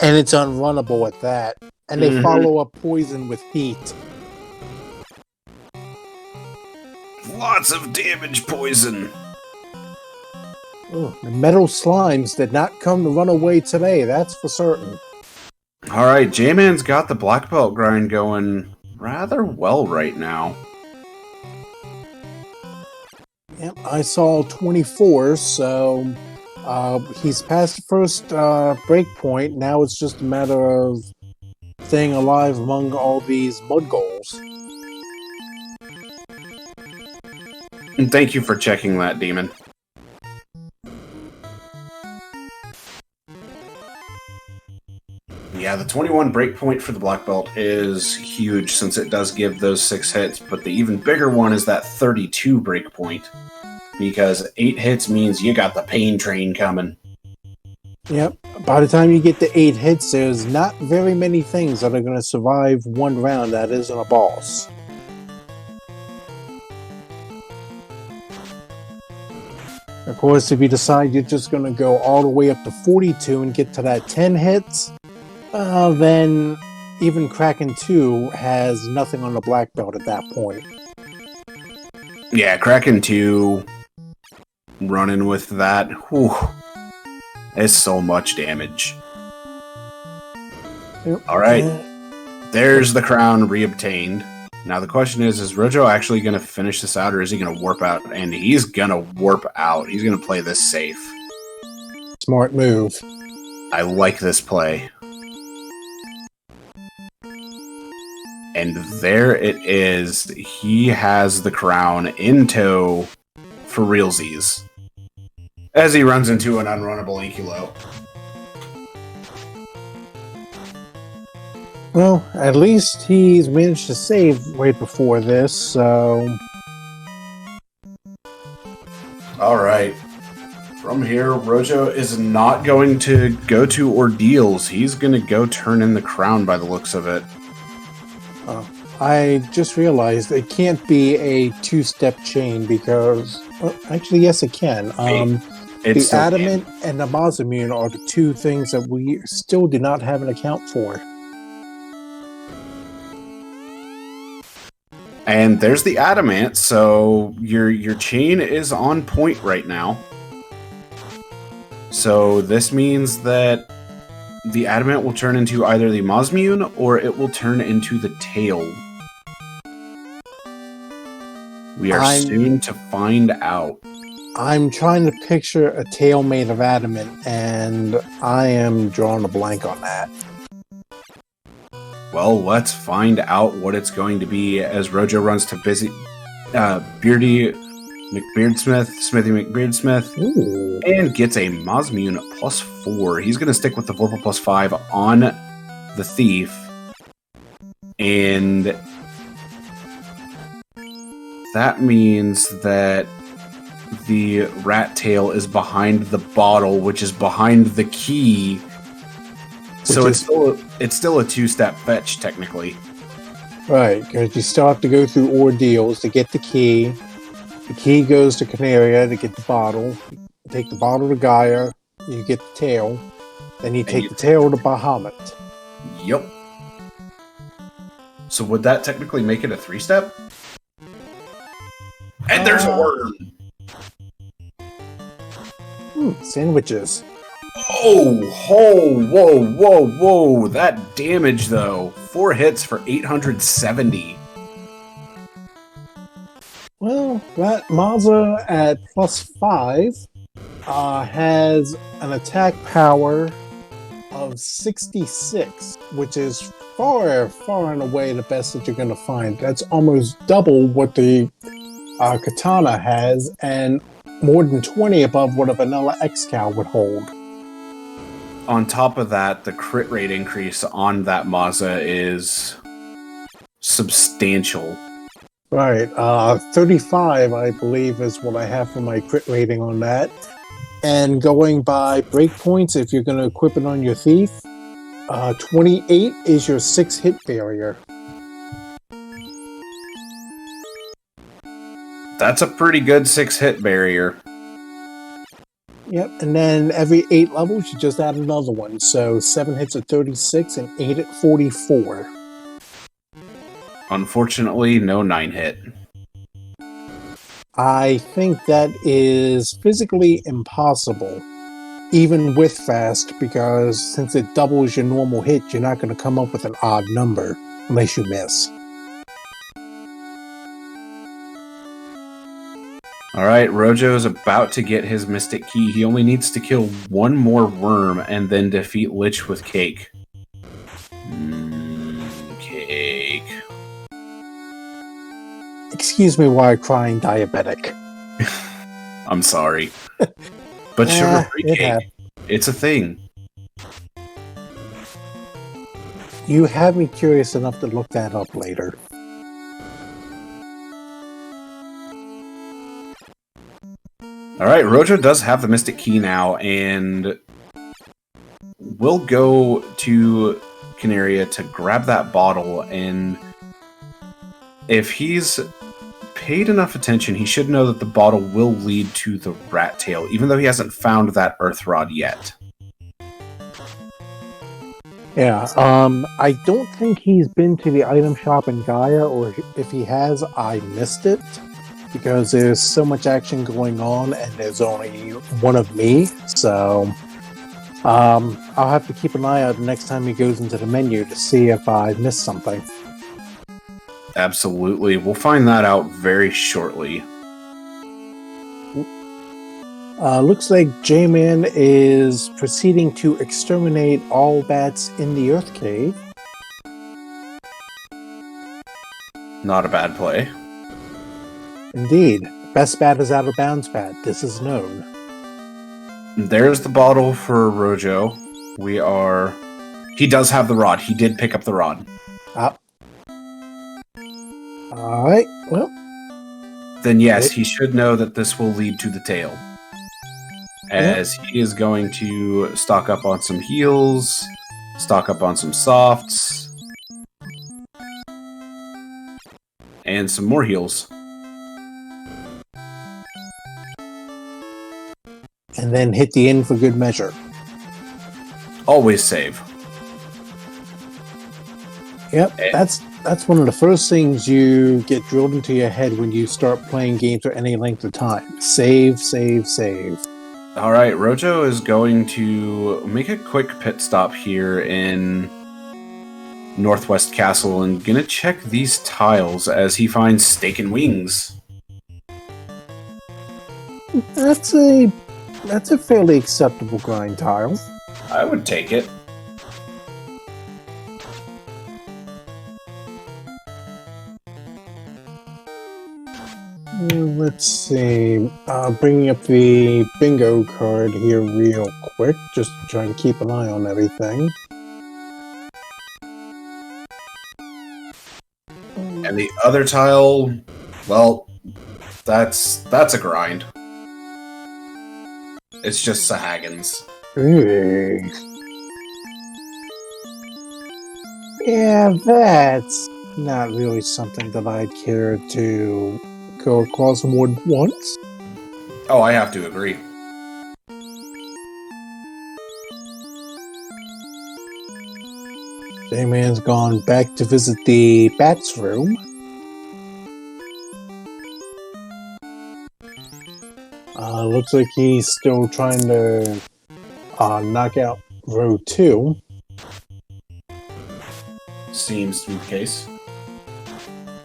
And it's unrunnable at that. And they follow up poison with heat. Lots of damage poison. Oh, the metal slimes did not come to run away today, that's for certain. All right, J-Man's got the black belt grind going rather well right now. Yep, I saw 24, so he's past the first break point. Now it's just a matter of staying alive among all these mud goals. And thank you for checking that, Demon. Yeah, the 21 breakpoint for the black belt is huge since it does give those 6 hits, but the even bigger one is that 32 breakpoint, because 8 hits means you got the pain train coming. Yep, by the time you get to 8 hits, there's not very many things that are going to survive one round that isn't a boss. Of course, if you decide you're just going to go all the way up to 42 and get to that 10 hits, then even Kraken 2 has nothing on the black belt at that point. Yeah, Kraken 2 running with that, whew, is so much damage. Yep. All right, there's the crown reobtained. Now the question is Rojo actually going to finish this out, or is he going to warp out? And he's going to warp out. He's going to play this safe. Smart move. I like this play. And there it is. He has the crown in tow for realsies. As he runs into an unrunnable Inculo. Well, at least he's managed to save right before this, so... Alright. From here, Rojo is not going to go to ordeals. He's going to go turn in the crown by the looks of it. I just realized it can't be a 2-step chain because... Well, actually, yes, it can. The adamant and the Mazamune are the 2 things that we still do not have an account for. And there's the adamant, so your chain is on point right now. So this means that the adamant will turn into either the Mazamune or it will turn into the tail. We are soon to find out. I'm trying to picture a tail made of adamant, and I am drawing a blank on that. Well, let's find out what it's going to be as Rojo runs to visit Beardy McBeardsmith, Smithy McBeardsmith, and gets a Mazamune +4. He's going to stick with the Vorpal +5 on the Thief, and that means that the rat tail is behind the bottle, which is behind the key. So it's still a 2-step fetch, technically. Right, because you still have to go through ordeals to get the key. The key goes to Canaria to get the bottle. You take the bottle to Gaia, you get the tail. Then you take the tail to Bahamut. Yep. So would that technically make it a 3-step? And there's a worm! Sandwiches. Whoa. That damage, though. 4 hits for 870. Well, that Mazza at +5 has an attack power of 66, which is far and away the best that you're going to find. That's almost double what the katana has, and more than 20 above what a vanilla X-Cow would hold. On top of that, the crit rate increase on that Mazza is substantial. Right, 35, I believe, is what I have for my crit rating on that. And going by breakpoints, if you're going to equip it on your Thief, 28 is your 6-hit barrier. That's a pretty good 6-hit barrier. Yep, and then every 8 levels, you just add another one. So 7 hits at 36 and 8 at 44. Unfortunately, no 9-hit. I think that is physically impossible, even with fast, because since it doubles your normal hit, you're not going to come up with an odd number unless you miss. Alright, Rojo is about to get his Mystic Key. He only needs to kill one more worm and then defeat Lich with Cake. Cake. Excuse me while crying diabetic. I'm sorry. But sugar-free cake, it's a thing. You have me curious enough to look that up later. Alright, Rojo does have the Mystic Key now, and we'll go to Canaria to grab that bottle, and if he's paid enough attention, he should know that the bottle will lead to the rat tail, even though he hasn't found that earth rod yet. Yeah, I don't think he's been to the item shop in Gaia, or if he has, I missed it. Because there's so much action going on and there's only one of me, so I'll have to keep an eye out next time he goes into the menu to see if I missed something. Absolutely. We'll find that out very shortly. Looks like JMan is proceeding to exterminate all bats in the Earth Cave. Not a bad play. Indeed. Best bat is out of bounds bat. This is known. There's the bottle for Rojo. He does have the rod. He did pick up the rod. Alright, well. Then yes, he should know that this will lead to the tail. As he is going to stock up on some heals, stock up on some softs, and some more heals. And then hit the inn for good measure. Always save. Yep, that's one of the first things you get drilled into your head when you start playing games for any length of time. Save, save, save. Alright, Rojo is going to make a quick pit stop here in Northwest Castle and gonna check these tiles as he finds steak and wings. That's a fairly acceptable grind tile. I would take it. Let's see. Bringing up the bingo card here real quick, just to try and keep an eye on everything. And the other tile, well, that's a grind. It's just Sahagins. Yeah, that's not really something that I'd care to go across more than once. Oh, I have to agree. JMan's gone back to visit the Bats room. Looks like he's still trying to knock out row 2. Seems to be the case.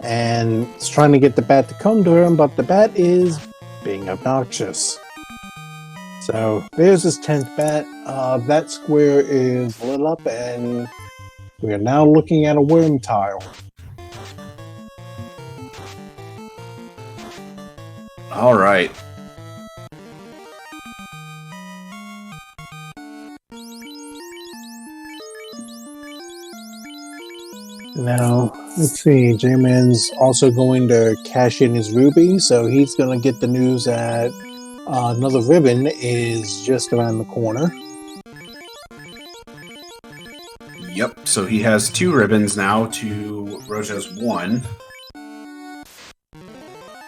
And he's trying to get the bat to come to him, but the bat is being obnoxious. So there's his 10th bat. That square is lit up, and we are now looking at a worm tile. All right. Now, let's see, JMan's also going to cash in his ruby, so he's going to get the news that another ribbon is just around the corner. Yep, so he has 2 ribbons now to Rojo's 1.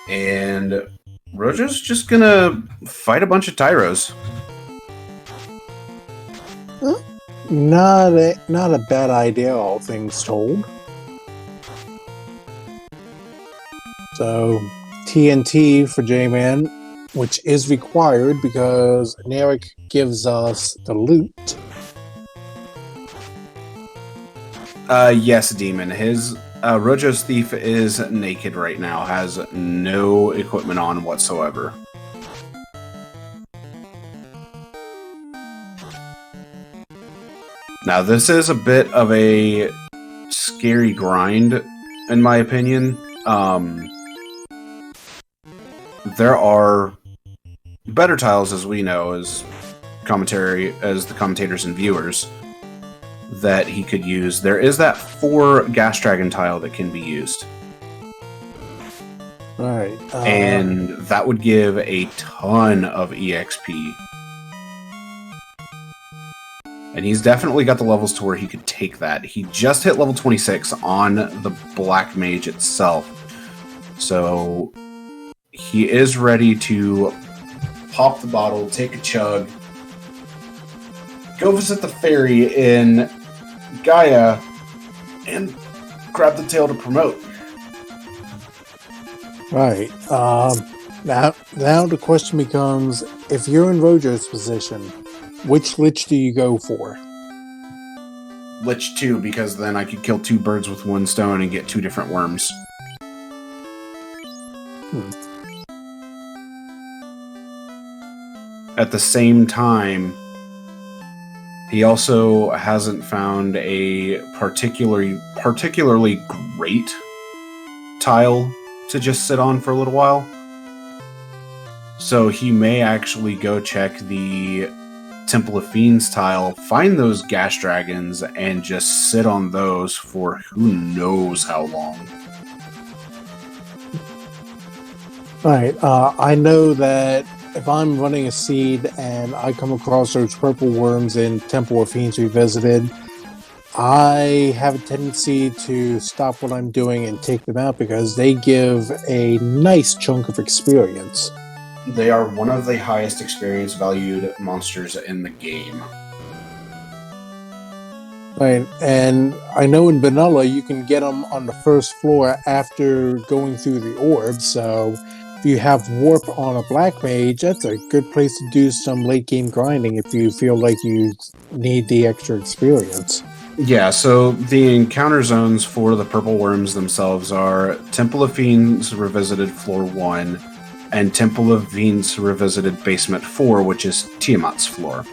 And Rojo's just gonna fight a bunch of Tyros. Not a bad idea, all things told. So, TNT for JMan, which is required because Narek gives us the loot. Yes, Demon. His Rojo's thief is naked right now, has no equipment on whatsoever. Now, this is a bit of a scary grind, in my opinion. There are better tiles, as we know, as the commentators and viewers, that he could use. There is that 4 gas dragon tile that can be used. Alright. And that would give a ton of EXP. And he's definitely got the levels to where he could take that. He just hit level 26 on the Black Mage itself. So he is ready to pop the bottle, take a chug, go visit the fairy in Gaia, and grab the tail to promote. Right. Now the question becomes, if you're in Rojo's position, which Lich do you go for? Lich 2, because then I could kill 2 birds with 1 stone and get 2 different worms. At the same time, he also hasn't found a particularly great tile to just sit on for a little while. So he may actually go check the Temple of Fiends tile, find those gas dragons, and just sit on those for who knows how long. Alright, I know that if I'm running a seed and I come across those purple worms in Temple of Fiends Revisited, I have a tendency to stop what I'm doing and take them out because they give a nice chunk of experience. They are one of the highest experience valued monsters in the game. Right, and I know in Vanilla you can get them on the first floor after going through the orb, so if you have Warp on a Black Mage, that's a good place to do some late game grinding if you feel like you need the extra experience. Yeah, so the encounter zones for the purple worms themselves are Temple of Fiends Revisited Floor 1, and Temple of Fiends Revisited Basement 4, which is Tiamat's floor.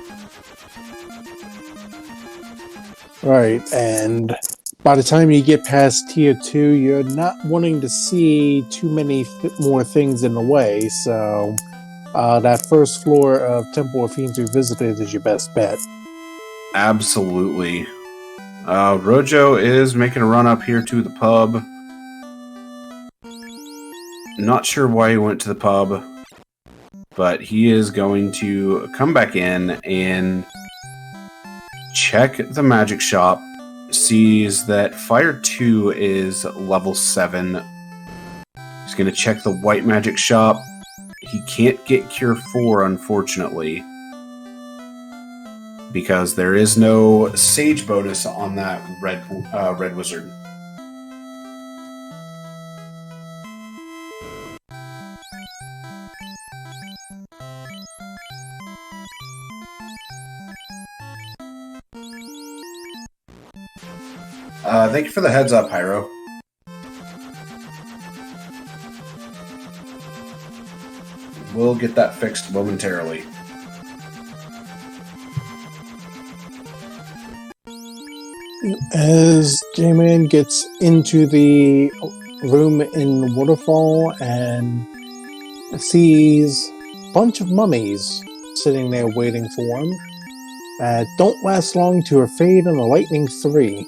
Right, and by the time you get past Tier 2, you're not wanting to see too many more things in the way, so that first floor of Temple of Fiends Revisited is your best bet. Absolutely. Rojo is making a run up here to the pub. Not sure why he went to the pub, but he is going to come back in and check the magic shop. Sees that Fire 2 is level 7. He's going to check the white magic shop. He can't get Cure 4, unfortunately, because there is no Sage bonus on that red wizard. Thank you for the heads up, Pyro. We'll get that fixed momentarily. As JMan gets into the room in Waterfall and sees a bunch of mummies sitting there waiting for him, don't last long to a fade and a lightning 3.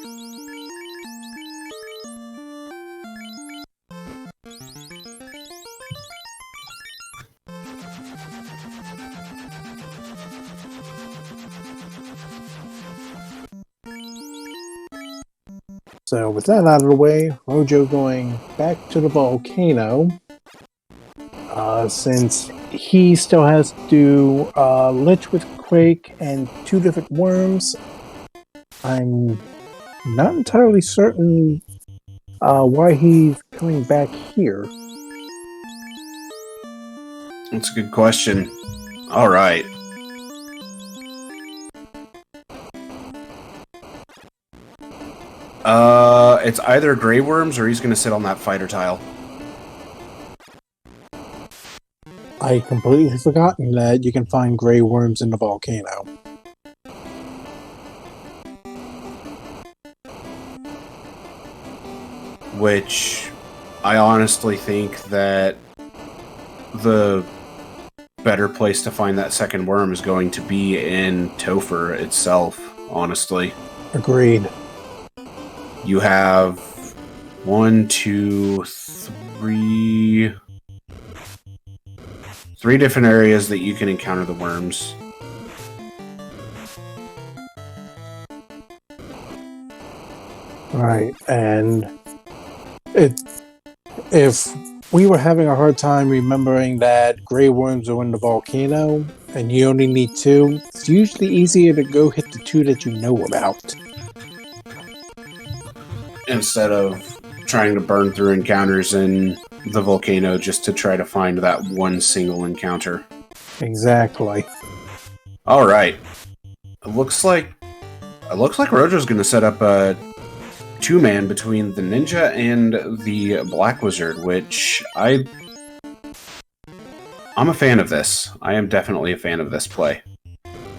So with that out of the way, Rojo going back to the volcano, since he still has to do Lich with Quake and 2 different worms, I'm not entirely certain why he's coming back here. That's a good question. All right. It's either Grey Worms or he's going to sit on that fighter tile. I completely forgotten that you can find gray worms in the volcano. Which I honestly think that the better place to find that second worm is going to be in Topher itself, honestly. Agreed. You have 1, 2, 3... 3 different areas that you can encounter the worms. Right, and if we were having a hard time remembering that gray worms are in the volcano, and you only need 2, it's usually easier to go hit the 2 that you know about. Instead of trying to burn through encounters in the volcano just to try to find that one single encounter. Exactly. All right. It looks like Rojo's going to set up a 2-man between the ninja and the black wizard, which I'm a fan of this. I am definitely a fan of this play.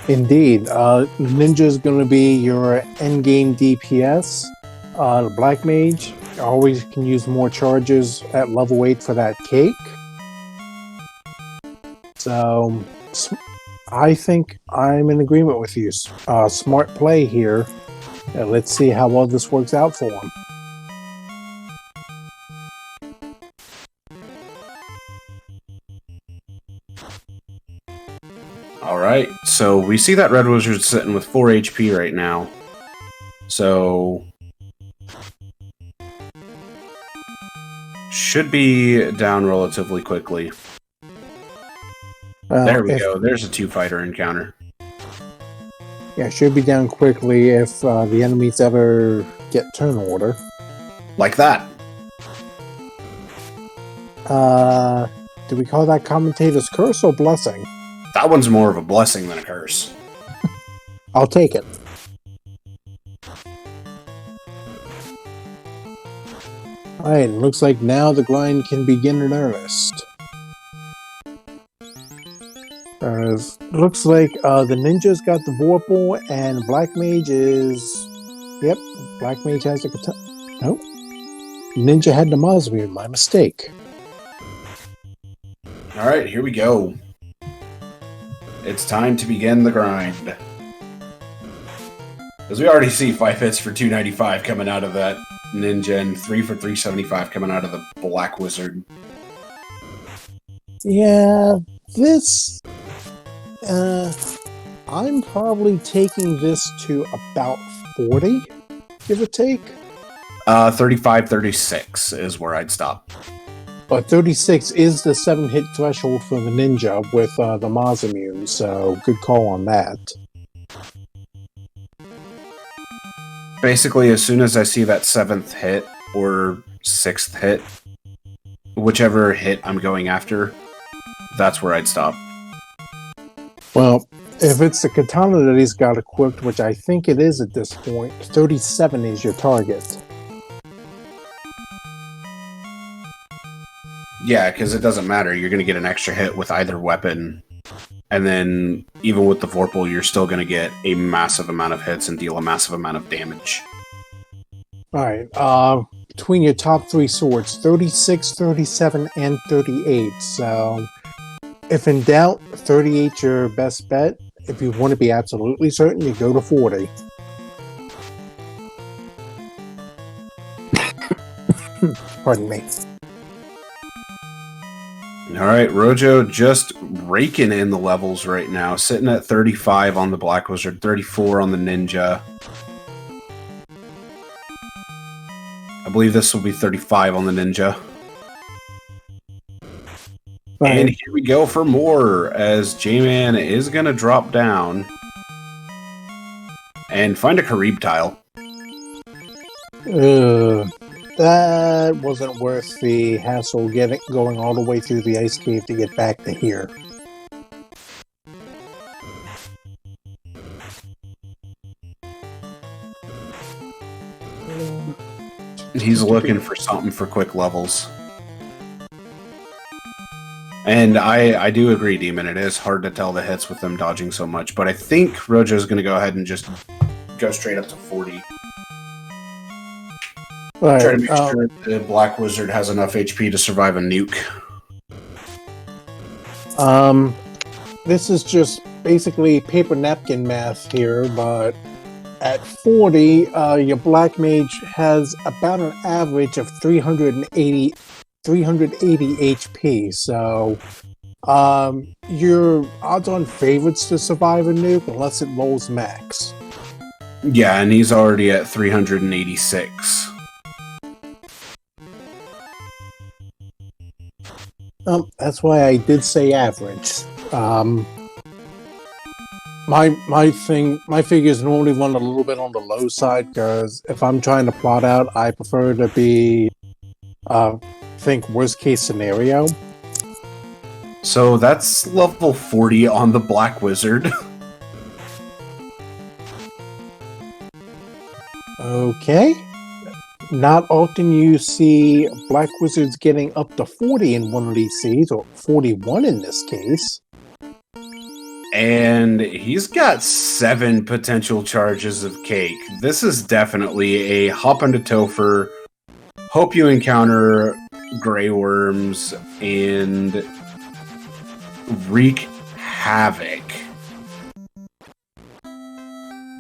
Indeed. Ninja's going to be your endgame DPS. The black mage always can use more charges at level 8 for that cake. So I think I'm in agreement with you. Smart play here. Let's see how well this works out for him. Alright, so we see that red wizard sitting with 4 HP right now. So should be down relatively quickly. There we go. There's a 2-fighter encounter. Yeah, should be down quickly if the enemies ever get turn order. Like that. Do we call that commentator's curse or blessing? That one's more of a blessing than a curse. I'll take it. Alright, looks like now the grind can begin in earnest. Looks like the ninja's got the Vorpal and Black Mage is... Yep, Black Mage has the katana. Nope. Ninja had the Mausoleum, my mistake. Alright, here we go. It's time to begin the grind. Because we already see 5 hits for 295 coming out of that ninja and 3 for 375 coming out of the black wizard. Yeah, this... I'm probably taking this to about 40, give or take. 35, 36 is where I'd stop. But 36 is the 7-hit threshold for the ninja with the Mausoleum, so good call on that. Basically, as soon as I see that 7th hit or 6th hit, whichever hit I'm going after, that's where I'd stop. Well, if it's the katana that he's got equipped, which I think it is at this point, 37 is your target. Yeah, because it doesn't matter. You're going to get an extra hit with either weapon. And then, even with the Vorpal, you're still going to get a massive amount of hits and deal a massive amount of damage. Alright, between your top 3 swords, 36, 37, and 38. So, if in doubt, 38's your best bet. If you want to be absolutely certain, you go to 40. Pardon me. Alright, Rojo just raking in the levels right now. Sitting at 35 on the Black Wizard, 34 on the Ninja. I believe this will be 35 on the Ninja. Right. And here we go for more, as JMan is going to drop down. and find a Karib tile. That wasn't worth the hassle going all the way through the ice cave to get back to here. He's looking for something for quick levels. And I do agree, Demon. It is hard to tell the hits with them dodging so much, but I think Rojo's going to go ahead and just go straight up to 40. Right, try to make sure the Black Wizard has enough HP to survive a nuke. This is just basically paper napkin math here, but at 40, your Black Mage has about an average of 380 HP, so your odds-on favorites to survive a nuke unless it rolls max. Yeah, and he's already at 386. That's why I did say average. My figures normally run a little bit on the low side because if I'm trying to plot out, I prefer to be think worst case scenario. So that's level 40 on the Black Wizard. Okay. Not often you see Black Wizards getting up to 40 in one of these seeds, or 41 in this case. And he's got 7 potential charges of cake. This is definitely a hop into Topher, hope you encounter Grey Worms, and wreak havoc.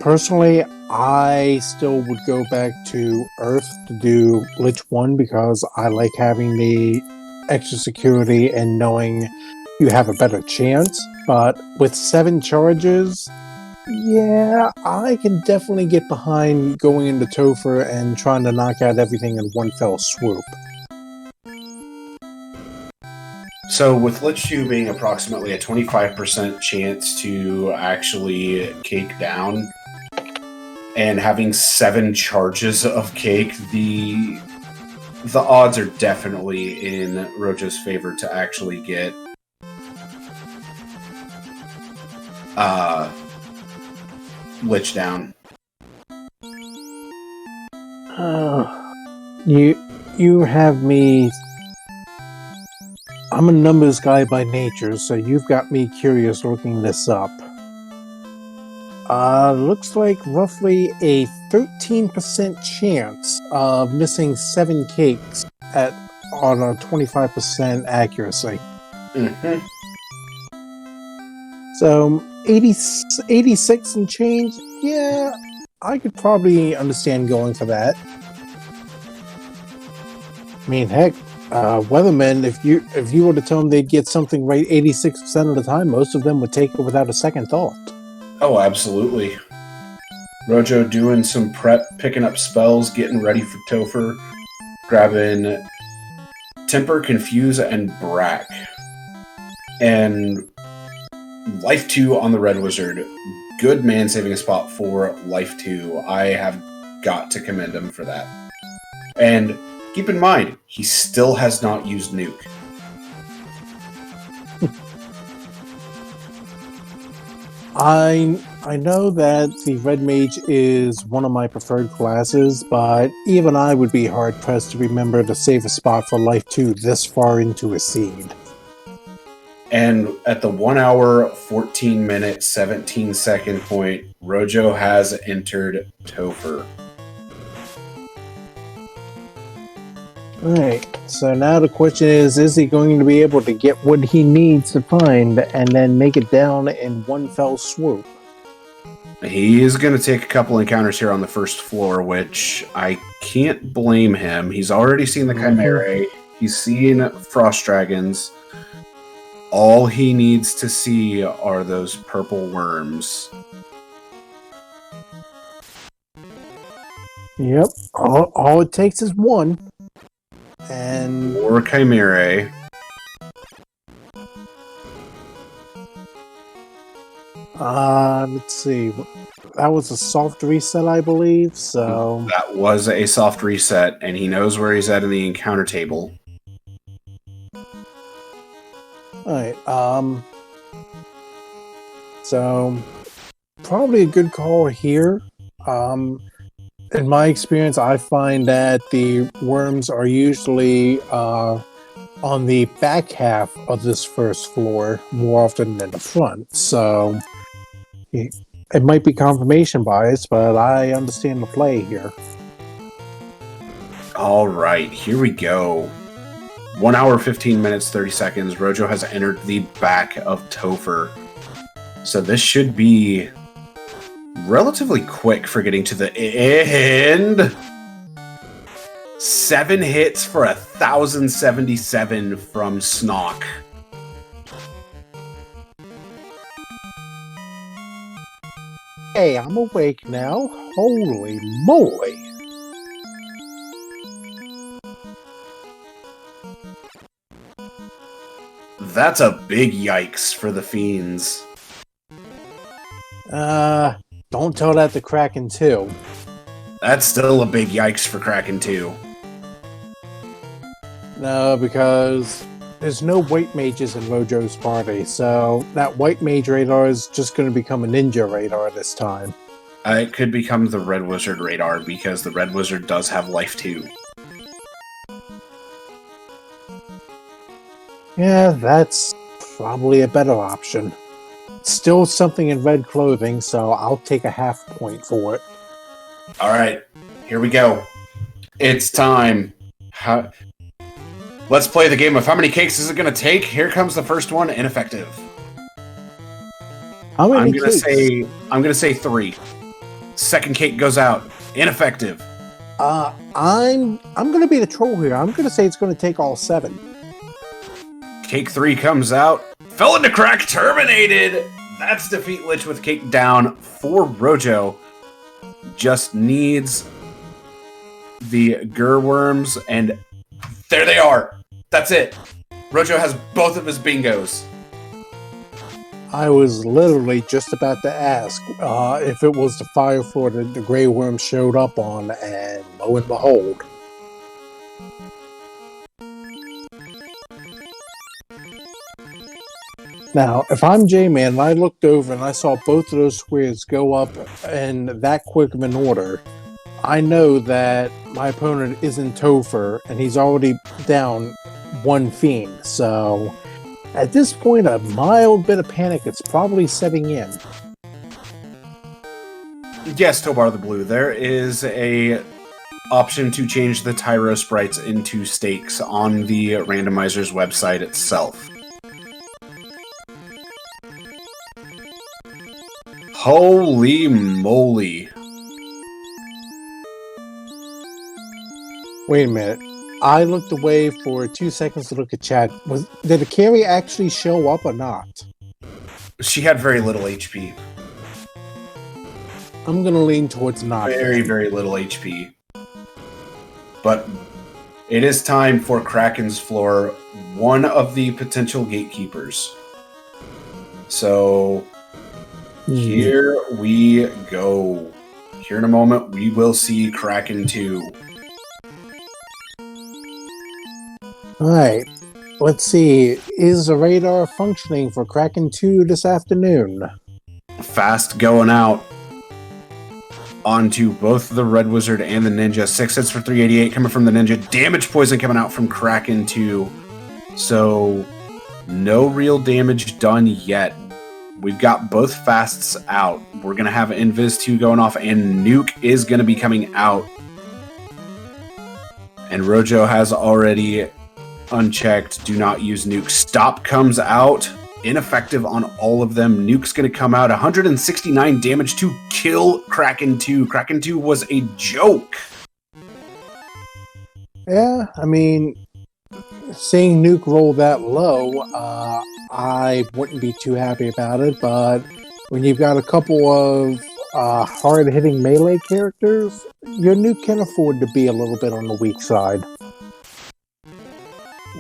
Personally, I still would go back to Earth to do Lich 1 because I like having the extra security and knowing you have a better chance. But with 7 charges, yeah, I can definitely get behind going into Topher and trying to knock out everything in one fell swoop. So with Lich 2 being approximately a 25% chance to actually cake down, and having 7 charges of cake, the odds are definitely in Rojo's favor to actually get Lich down. You have me. I'm a numbers guy by nature, so you've got me curious looking this up. Looks like roughly a 13% chance of missing 7 cakes on a 25% accuracy. Mm-hmm. So 86 and change, yeah, I could probably understand going for that. I mean, heck, Weathermen, if you were to tell them they'd get something right 86% of the time, most of them would take it without a second thought. Oh, absolutely. Rojo doing some prep, picking up spells, getting ready for Topher, grabbing Temper, Confuse, and Brack. And Life 2 on the Red Wizard. Good man saving a spot for Life 2. I have got to commend him for that. And keep in mind, he still has not used Nuke. I know that the Red Mage is one of my preferred classes, but even I would be hard-pressed to remember to save a spot for Life 2 this far into a seed. And at the 1 hour, 14 minute, 17 second point, Rojo has entered Topher. Alright, so now the question is he going to be able to get what he needs to find and then make it down in one fell swoop? He is going to take a couple encounters here on the first floor, which I can't blame him. He's already seen the Chimera. He's seen Frost Dragons. All he needs to see are those purple worms. Yep, all it takes is one. And or Chimera. Let's see. That was a soft reset, I believe. So That was a soft reset, and he knows where he's at in the encounter table. all right. So probably a good call here. In my experience, I find that the worms are usually on the back half of this first floor more often than the front. So it might be confirmation bias, but I understand the play here. All right, here we go. 1 hour, 15 minutes, 30 seconds. Rojo has entered the back of Topher. So this should be relatively quick for getting to the end. 7 hits for 1,077 from Snock. Hey, I'm awake now. Holy moly. That's a big yikes for the Fiends. Don't tell that to Kraken 2. That's still a big yikes for Kraken 2. No, because there's no white mages in Rojo's party, so that white mage radar is just going to become a ninja radar this time. It could become the Red Wizard radar, because the Red Wizard does have life too. Yeah, that's probably a better option. Still something in red clothing, so I'll take a half point for it. Alright, here we go. It's time. Let's play the game of how many cakes is it going to take? Here comes the first one, ineffective. How many I'm gonna cakes? say 3. Second cake goes out, ineffective. I'm gonna be the troll here. I'm gonna say it's gonna take all 7. Cake 3 comes out, fell into crack, terminated. That's defeat Lich with cake down for Rojo. Just needs the Gurworms, and there they are. That's it. Rojo has both of his bingos. I was literally just about to ask if it was the fire floor that the Grey Worm showed up on, and lo and behold. Now, if I'm JMan and I looked over and I saw both of those squares go up in that quick of an order, I know that my opponent isn't Topher, and he's already down 1 Fiend, so at this point, a mild bit of panic is probably setting in. Yes, Tobar the Blue, there is a option to change the Tyro sprites into stakes on the Randomizer's website itself. Holy moly. Wait a minute. I looked away for 2 seconds to look at chat. Did the carry actually show up or not? She had very little HP. I'm going to lean towards not. Very, very little HP. But it is time for Kraken's floor, one of the potential gatekeepers. So here we go. Here in a moment, we will see Kraken 2. Alright, let's see. Is the radar functioning for Kraken 2 this afternoon? Fast going out onto both the Red Wizard and the Ninja. 6 hits for 388 coming from the Ninja. Damage poison coming out from Kraken 2. So no real damage done yet. We've got both fasts out. We're going to have Invis 2 going off, and Nuke is going to be coming out. And Rojo has already unchecked. Do not use Nuke. Stop comes out. Ineffective on all of them. Nuke's going to come out. 169 damage to kill Kraken 2. Kraken 2 was a joke. Yeah, I mean, seeing Nuke roll that low, I wouldn't be too happy about it, but when you've got a couple of hard-hitting melee characters, your Nuke can afford to be a little bit on the weak side.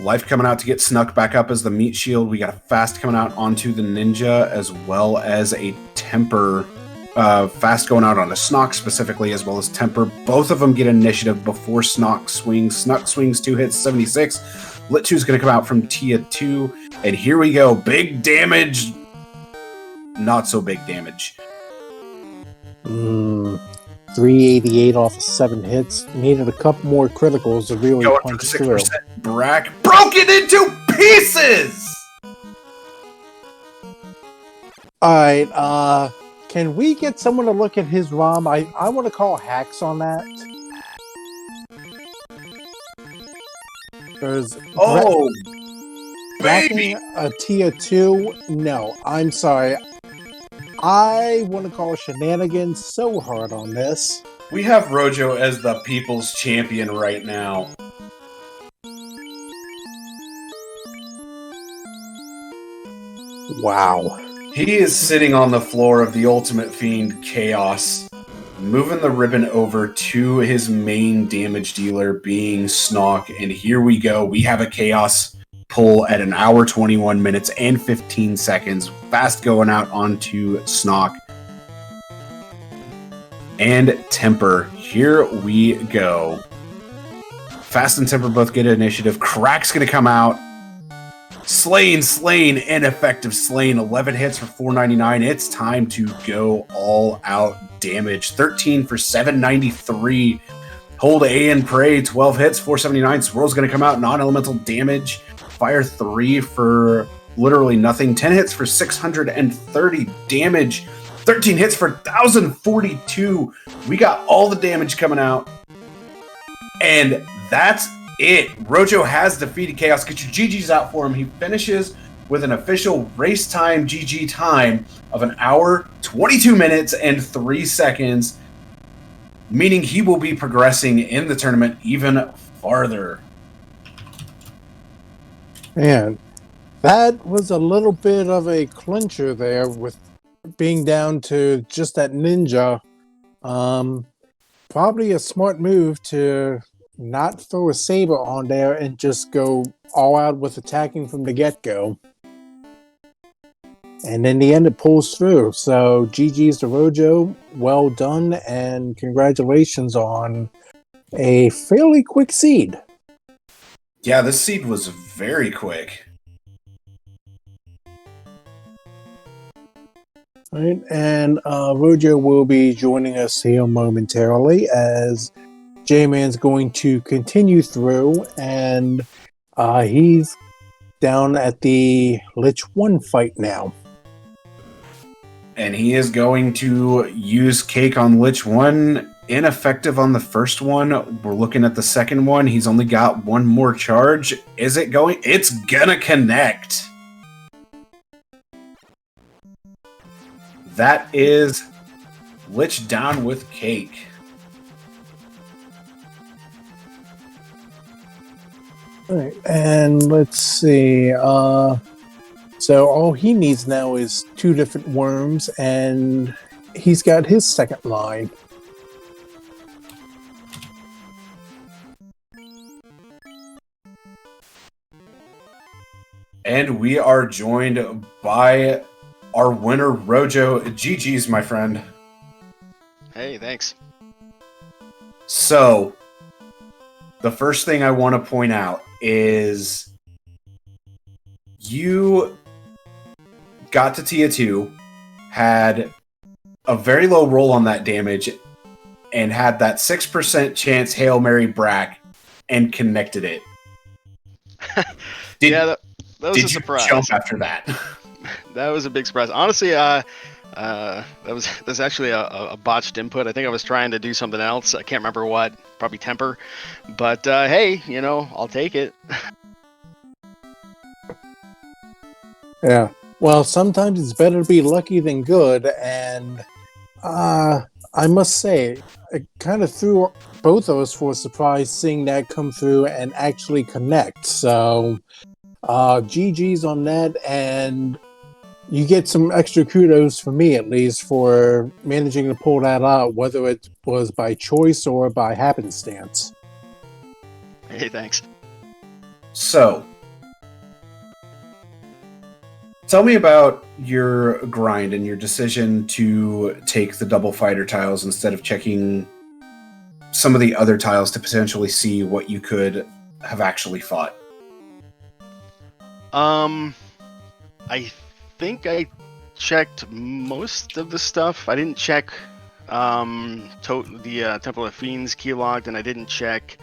Life coming out to get snuck back up as the meat shield. We got a fast coming out onto the ninja, as well as a temper. Fast going out on a Snock specifically, as well as temper. Both of them get initiative before Snock swings. Snock swings 2 hits, 76. Lit 2 is going to come out from Tia 2. And here we go. Big damage. Not so big damage. 388 off of 7 hits. Needed a couple more criticals to really Going punch for the through. 6% Brack. Broken into pieces! Alright, can we get someone to look at his ROM? I want to call hacks on that. There's baby! a Tia 2? No, I'm sorry. I want to call shenanigans so hard on this. We have Rojo as the people's champion right now. Wow. He is sitting on the floor of the Ultimate Fiend Chaos, moving the ribbon over to his main damage dealer, being Snock, and here we go. We have a Chaos pull at 1 hour, 21 minutes, and 15 seconds. Fast going out onto Snock. And Temper. Here we go. Fast and Temper both get initiative. Crack's going to come out. Slain, ineffective slain. 11 hits for 499. It's time to go all out damage. 13 for 793. Hold A and Pray. 12 hits, 479. Swirl's going to come out. Non-elemental damage. Fire 3 for literally nothing. 10 hits for 630 damage. 13 hits for 1,042. We got all the damage coming out. And that's it. Rojo has defeated Chaos. Get your GGs out for him. He finishes with an official race time GG time of 1 hour, 22 minutes, and 3 seconds, meaning he will be progressing in the tournament even farther. Man, that was a little bit of a clincher there with being down to just that ninja. Probably a smart move to not throw a saber on there and just go all out with attacking from the get-go. And in the end, it pulls through. So GG's to Rojo. Well done, and congratulations on a fairly quick seed. Yeah, this seed was very quick. Right, and Rojo will be joining us here momentarily as JMan's going to continue through, and he's down at the Lich 1 fight now. And he is going to use Cake on Lich 1. Ineffective on the first one. We're looking at the second one. He's only got one more charge. Is it going? It's gonna connect. That is Lich down with Cake. All right, and let's see. So all he needs now is 2 different worms, and he's got his second line. And we are joined by our winner, Rojo. GG's, my friend. Hey, thanks. So, the first thing I want to point out is you got to Tia 2, had a very low roll on that damage, and had that 6% chance Hail Mary Brack, and connected it. That was a surprise. Did you jump after that? That was a big surprise. Honestly, that was actually a botched input. I think I was trying to do something else. I can't remember what. Probably temper. But hey, I'll take it. Yeah. Well, sometimes it's better to be lucky than good, and I must say, it kind of threw both of us for a surprise seeing that come through and actually connect. So, GG's on that, and you get some extra kudos from me, at least, for managing to pull that out, whether it was by choice or by happenstance. Hey, thanks. So, tell me about your grind and your decision to take the double fighter tiles instead of checking some of the other tiles to potentially see what you could have actually fought. I think I checked most of the stuff. I didn't check the Temple of Fiends keylogged, and I didn't check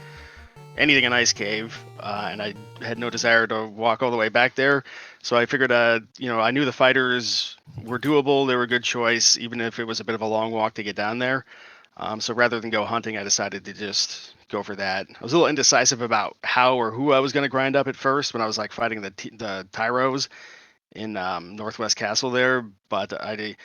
anything in Ice Cave, and I had no desire to walk all the way back there. So I figured, I knew the fighters were doable. They were a good choice, even if it was a bit of a long walk to get down there. So rather than go hunting, I decided to just go for that. I was a little indecisive about how or who I was going to grind up at first when I was like fighting the Tyros in Northwest Castle there, but I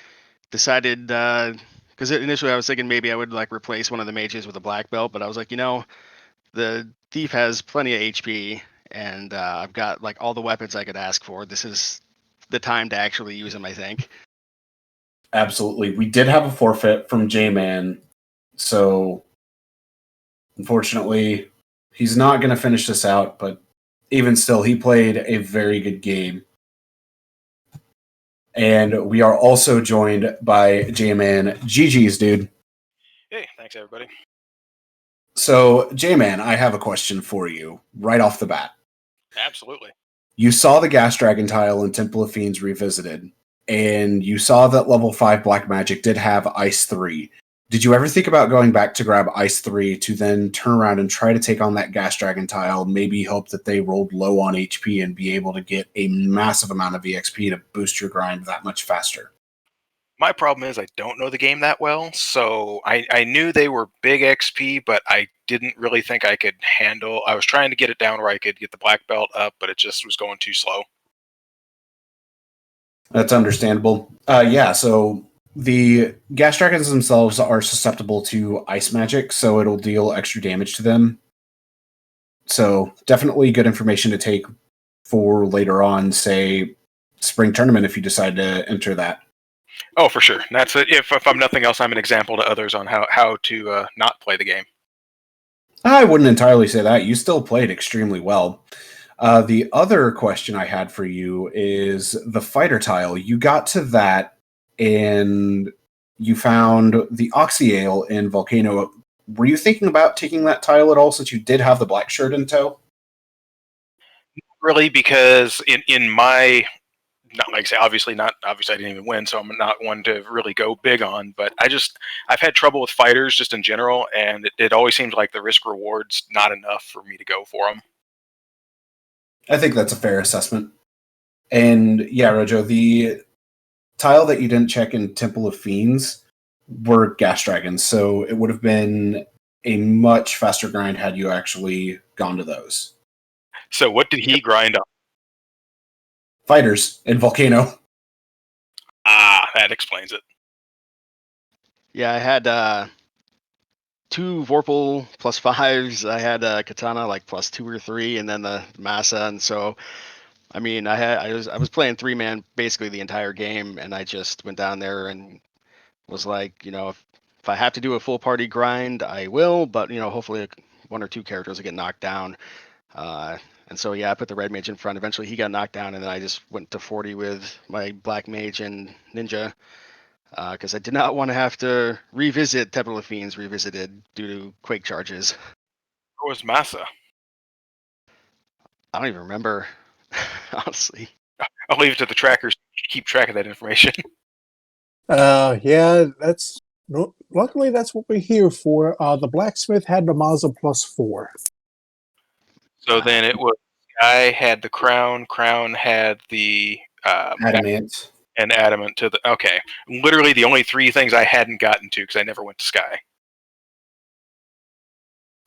decided because initially I was thinking maybe I would like replace one of the mages with a black belt, but I was like, the thief has plenty of HP, and I've got like all the weapons I could ask for. This is the time to actually use them, I think. Absolutely. We did have a forfeit from JMan, so unfortunately, he's not going to finish this out, but even still, he played a very good game. And we are also joined by JMan. GG's, dude. Hey, thanks, everybody. So, JMan, I have a question for you right off the bat. Absolutely. You saw the Gas Dragon tile in Temple of Fiends Revisited, and you saw that level 5 Black Magic did have Ice 3. Did you ever think about going back to grab Ice 3 to then turn around and try to take on that Gas Dragon tile, maybe hope that they rolled low on HP and be able to get a massive amount of EXP to boost your grind that much faster? My problem is I don't know the game that well, so I knew they were big XP, but I didn't really think I could handle. I was trying to get it down where I could get the black belt up, but it just was going too slow. That's understandable. So the Gas Dragons themselves are susceptible to ice magic, so it'll deal extra damage to them. So definitely good information to take for later on, say, spring tournament if you decide to enter that. Oh, for sure. That's it. If I'm nothing else, I'm an example to others on how to not play the game. I wouldn't entirely say that. You still played extremely well. The other question I had for you is the fighter tile. You got to that, and you found the Oxyale in Volcano. Were you thinking about taking that tile at all, since you did have the black shirt in tow? Really, because in my, not like I say, obviously I didn't even win, so I'm not one to really go big on. But I've had trouble with fighters just in general, and it always seems like the risk reward's not enough for me to go for them. I think that's a fair assessment. And yeah, Rojo, the tile that you didn't check in Temple of Fiends were Gas Dragons, so it would have been a much faster grind had you actually gone to those. So what did he grind on? Fighters in Volcano. Ah, that explains it. Yeah, I had 2 Vorpal +5s. I had Katana like +2 or 3, and then the Massa. And so, I mean, I was playing 3-man basically the entire game, and I just went down there and was like, if I have to do a full party grind, I will. But hopefully 1 or 2 characters will get knocked down. And so I put the red mage in front. Eventually, he got knocked down, and then I just went to 40 with my black mage and ninja. Because I did not want to have to revisit Temple of Fiends Revisited due to Quake charges. Where was Massa? I don't even remember, honestly. I'll leave it to the trackers to keep track of that information. Yeah, luckily that's what we're here for. The blacksmith had the Mazda +4. So then it was I had the crown had the Adamant. and adamant to the okay. Literally the only 3 things I hadn't gotten to because I never went to Sky.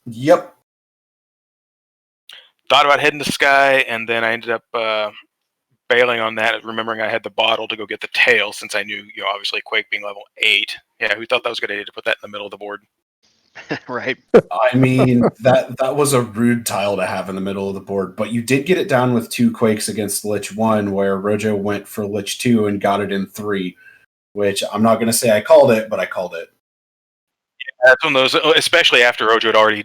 Yep. Thought about heading to Sky, and then I ended up bailing on that, remembering I had the bottle to go get the tail, since I knew, obviously Quake being level 8. Yeah, who thought that was a good idea to put that in the middle of the board? Right. I mean, that was a rude tile to have in the middle of the board, but you did get it down with 2 Quakes against Lich 1, where Rojo went for Lich 2 and got it in 3, which I'm not going to say I called it, but I called it. Yeah, that's one of those, especially after Rojo had already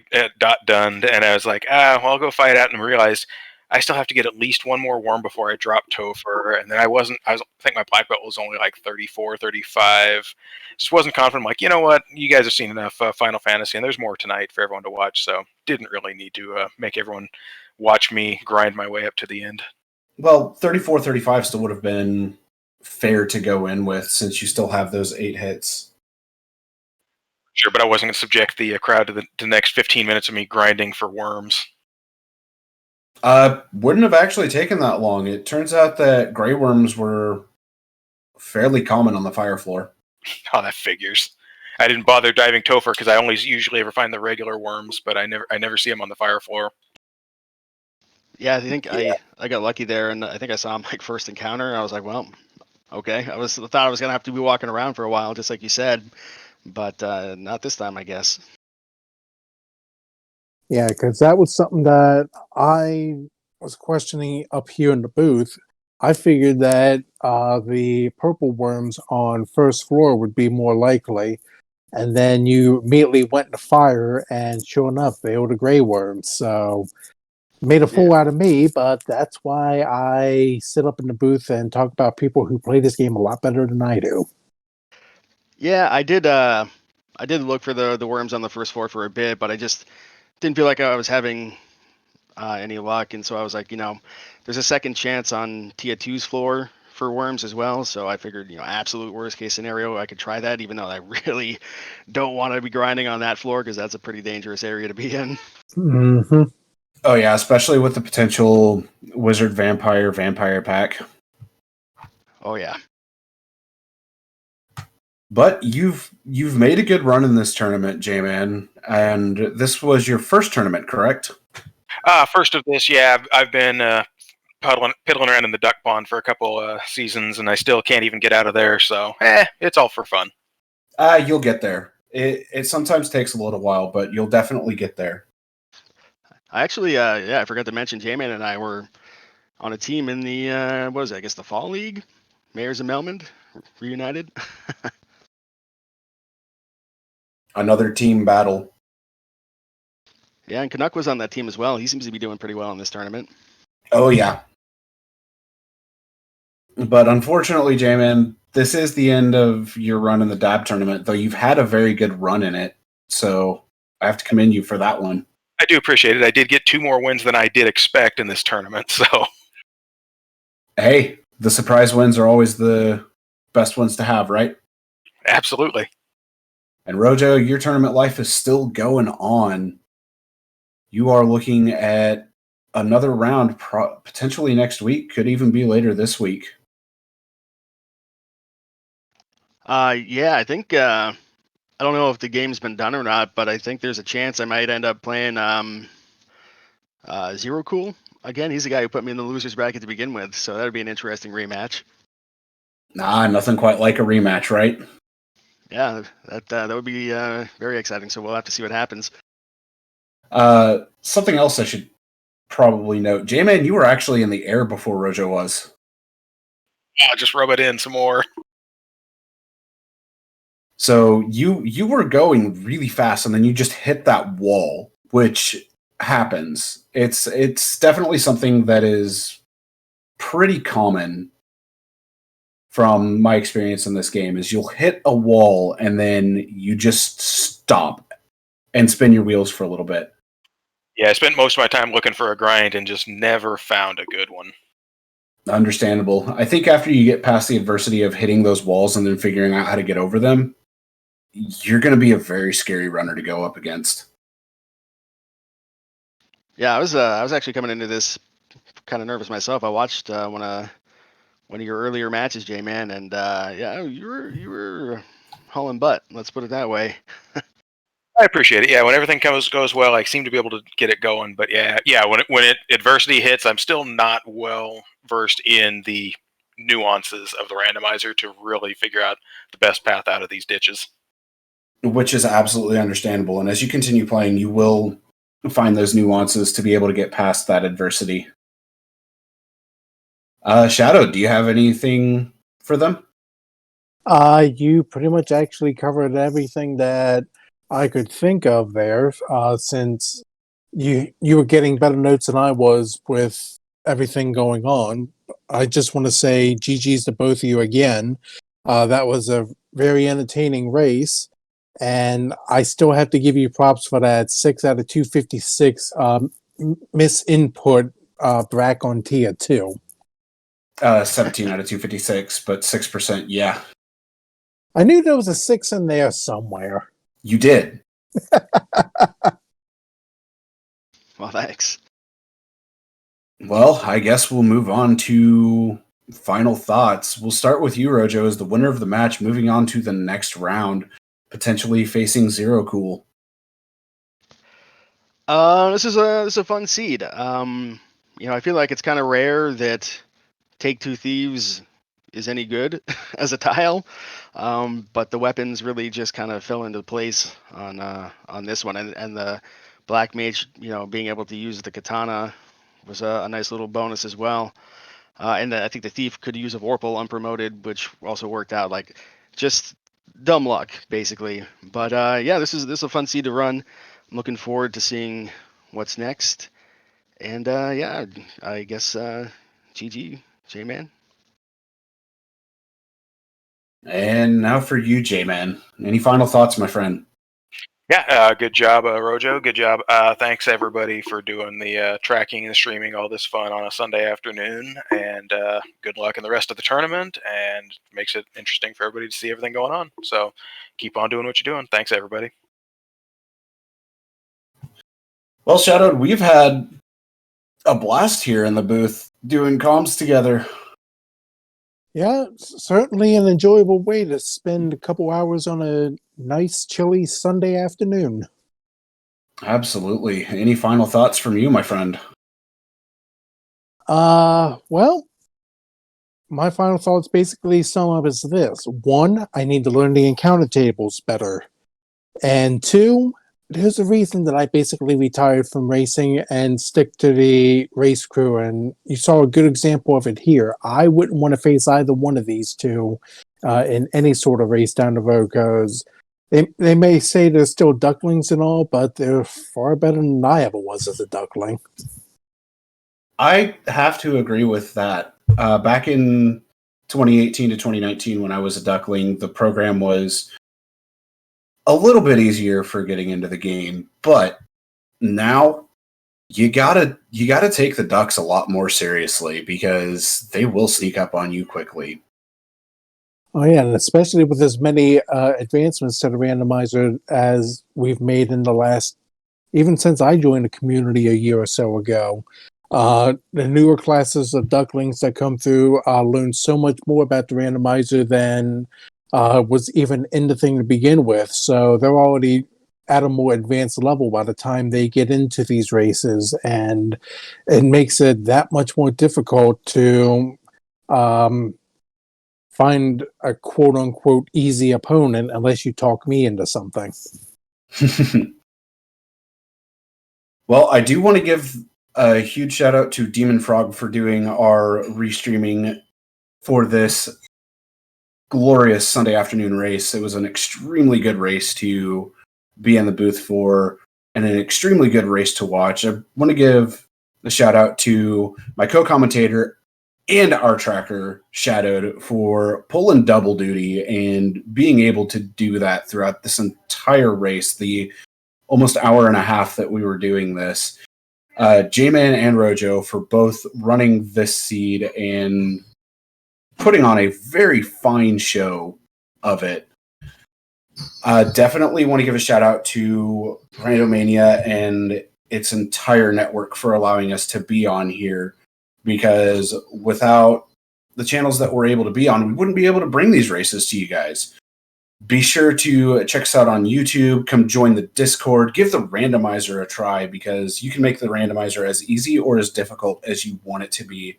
done, and I was like, well, I'll go fight out, and realized I still have to get at least one more worm before I drop Topher. And then I think my black belt was only like 34, 35. Just wasn't confident. I'm like, you know what? You guys have seen enough Final Fantasy, and there's more tonight for everyone to watch. So didn't really need to make everyone watch me grind my way up to the end. Well, 34, 35 still would have been fair to go in with since you still have those 8 hits. Sure, but I wasn't going to subject the crowd to the next 15 minutes of me grinding for worms. Wouldn't have actually taken that long. It turns out that gray worms were fairly common on the fire floor. Oh, that figures. I didn't bother diving Topher because I only usually ever find the regular worms, but I never see them on the fire floor. Yeah, I think I got lucky there, and I think I saw him like first encounter. And I was like, well, okay. I thought I was gonna have to be walking around for a while, just like you said, but not this time, I guess. Yeah, because that was something that I was questioning up here in the booth. I figured that the purple worms on first floor would be more likely, and then you immediately went to fire, and sure enough, they were the gray worms. So made a fool out of me, but that's why I sit up in the booth and talk about people who play this game a lot better than I do. Yeah, I did look for the worms on the first floor for a bit, but I just didn't feel like I was having any luck, and so I was like, there's a second chance on Tia 2's floor for worms as well, so I figured, absolute worst case scenario, I could try that, even though I really don't want to be grinding on that floor because that's a pretty dangerous area to be in. Mm-hmm. Oh yeah, especially with the potential wizard vampire pack. Oh yeah. But you've made a good run in this tournament, JMan, and this was your first tournament, correct? First of this, yeah, I've been piddling around in the duck pond for a couple seasons, and I still can't even get out of there. So, it's all for fun. You'll get there. It sometimes takes a little while, but you'll definitely get there. I actually, I forgot to mention, JMan and I were on a team in the what was it? I guess the Fall League, Mayors of Melmond, reunited. Another team battle. Yeah, and Canuck was on that team as well. He seems to be doing pretty well in this tournament. Oh yeah. But unfortunately, JMan, this is the end of your run in the DAB tournament, though you've had a very good run in it. So I have to commend you for that one. I do appreciate it. I did get 2 more wins than I did expect in this tournament, so. Hey, the surprise wins are always the best ones to have, right? Absolutely. And Rojo, your tournament life is still going on. You are looking at another round potentially next week, could even be later this week. Yeah, I think I don't know if the game's been done or not, but I think there's a chance I might end up playing Zero Cool again. He's the guy who put me in the losers bracket to begin with, so that would be an interesting rematch. Nah, nothing quite like a rematch, right? Yeah, that would be very exciting. So we'll have to see what happens. Something else I should probably note: JMan, you were actually in the air before Rojo was. I'll just rub it in some more. So you were going really fast, and then you just hit that wall, which happens. It's definitely something that is pretty common from my experience in this game. Is you'll hit a wall and then you just stop and spin your wheels for a little bit. Yeah, I spent most of my time looking for a grind and just never found a good one. Understandable. I think after you get past the adversity of hitting those walls and then figuring out how to get over them, you're going to be a very scary runner to go up against. Yeah, I was actually coming into this kind of nervous myself. I watched one of your earlier matches, JMan, and yeah, you were hauling butt. Let's put it that way. I appreciate it. Yeah, when everything goes well, I seem to be able to get it going. But yeah, when adversity hits, I'm still not well versed in the nuances of the randomizer to really figure out the best path out of these ditches. Which is absolutely understandable. And as you continue playing, you will find those nuances to be able to get past that adversity. Shadow, do you have anything for them? You pretty much actually covered everything that I could think of there, since you were getting better notes than I was with everything going on. I just want to say GG's to both of you again. That was a very entertaining race, and I still have to give you props for that 6 out of 256 misinput Brack on Tia too. 17 out of 256, but 6%. Yeah, I knew there was a 6 in there somewhere. you did. Well, thanks. Well, I guess we'll move on to final thoughts. We'll start with you, Rojo, as the winner of the match, moving on to the next round, potentially facing Zero Cool. This is a fun seed. I feel like it's kind of rare that Take Two Thieves is any good as a tile, but the weapons really just kind of fell into place on this one, and the Black Mage, being able to use the katana was a nice little bonus as well. And I think the Thief could use a Vorpal unpromoted, which also worked out. Like, just dumb luck, basically. But this is a fun seed to run. I'm looking forward to seeing what's next. And I guess GG, JMan. And now for you, J-Man. Any final thoughts, my friend? Yeah, good job, Rojo. Good job. Thanks, everybody, for doing the tracking and streaming, all this fun on a Sunday afternoon. And good luck in the rest of the tournament. And makes it interesting for everybody to see everything going on. So keep on doing what you're doing. Thanks, everybody. Well, Shadowed, we've had a blast here in the booth doing comms together. Yeah, certainly an enjoyable way to spend a couple hours on a nice, chilly Sunday afternoon. Absolutely. Any final thoughts from you, my friend? Well, my final thoughts basically sum up as this. 1, I need to learn the encounter tables better. And 2, there's a reason that I basically retired from racing and stick to the race crew, and you saw a good example of it here. I wouldn't want to face either one of these two in any sort of race down the road, because they may say they're still ducklings and all, but they're far better than I ever was as a duckling. I have to agree with that. Back in 2018 to 2019, when I was a duckling, the program was a little bit easier for getting into the game, but now you gotta take the ducks a lot more seriously, because they will sneak up on you quickly. Oh yeah, and especially with as many advancements to the randomizer as we've made in the last, even since I joined the community a year or so ago. The newer classes of ducklings that come through learn so much more about the randomizer than was even in the thing to begin with. So they're already at a more advanced level by the time they get into these races, and it makes it that much more difficult to find a quote-unquote easy opponent unless you talk me into something. Well, I do want to give a huge shout out to Demon Frog for doing our restreaming for this glorious Sunday afternoon race. It was an extremely good race to be in the booth for, and an extremely good race to watch. I want to give a shout out to my co-commentator and our tracker, Shadowed, for pulling double duty and being able to do that throughout this entire race, the almost hour and a half that we were doing this. JMan and Rojo for both running this seed and putting on a very fine show of it. Definitely want to give a shout out to Randomania and its entire network for allowing us to be on here, because without the channels that we're able to be on, we wouldn't be able to bring these races to you guys. Be sure to check us out on YouTube, come join the Discord, give the randomizer a try, because you can make the randomizer as easy or as difficult as you want it to be.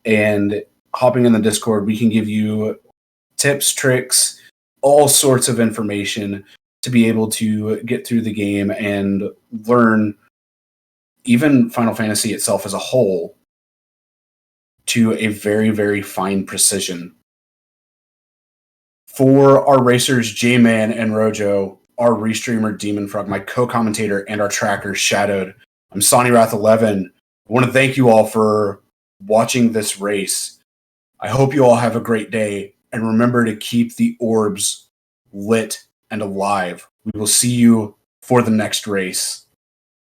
And hopping in the Discord, we can give you tips, tricks, all sorts of information to be able to get through the game and learn even Final Fantasy itself as a whole to a very, very fine precision. For our racers, J-Man and Rojo, our restreamer, Demon Frog, my co-commentator, and our tracker, Shadowed, I'm Sonny Wrath 11. I want to thank you all for watching this race. I hope you all have a great day, and remember to keep the orbs lit and alive. We will see you for the next race.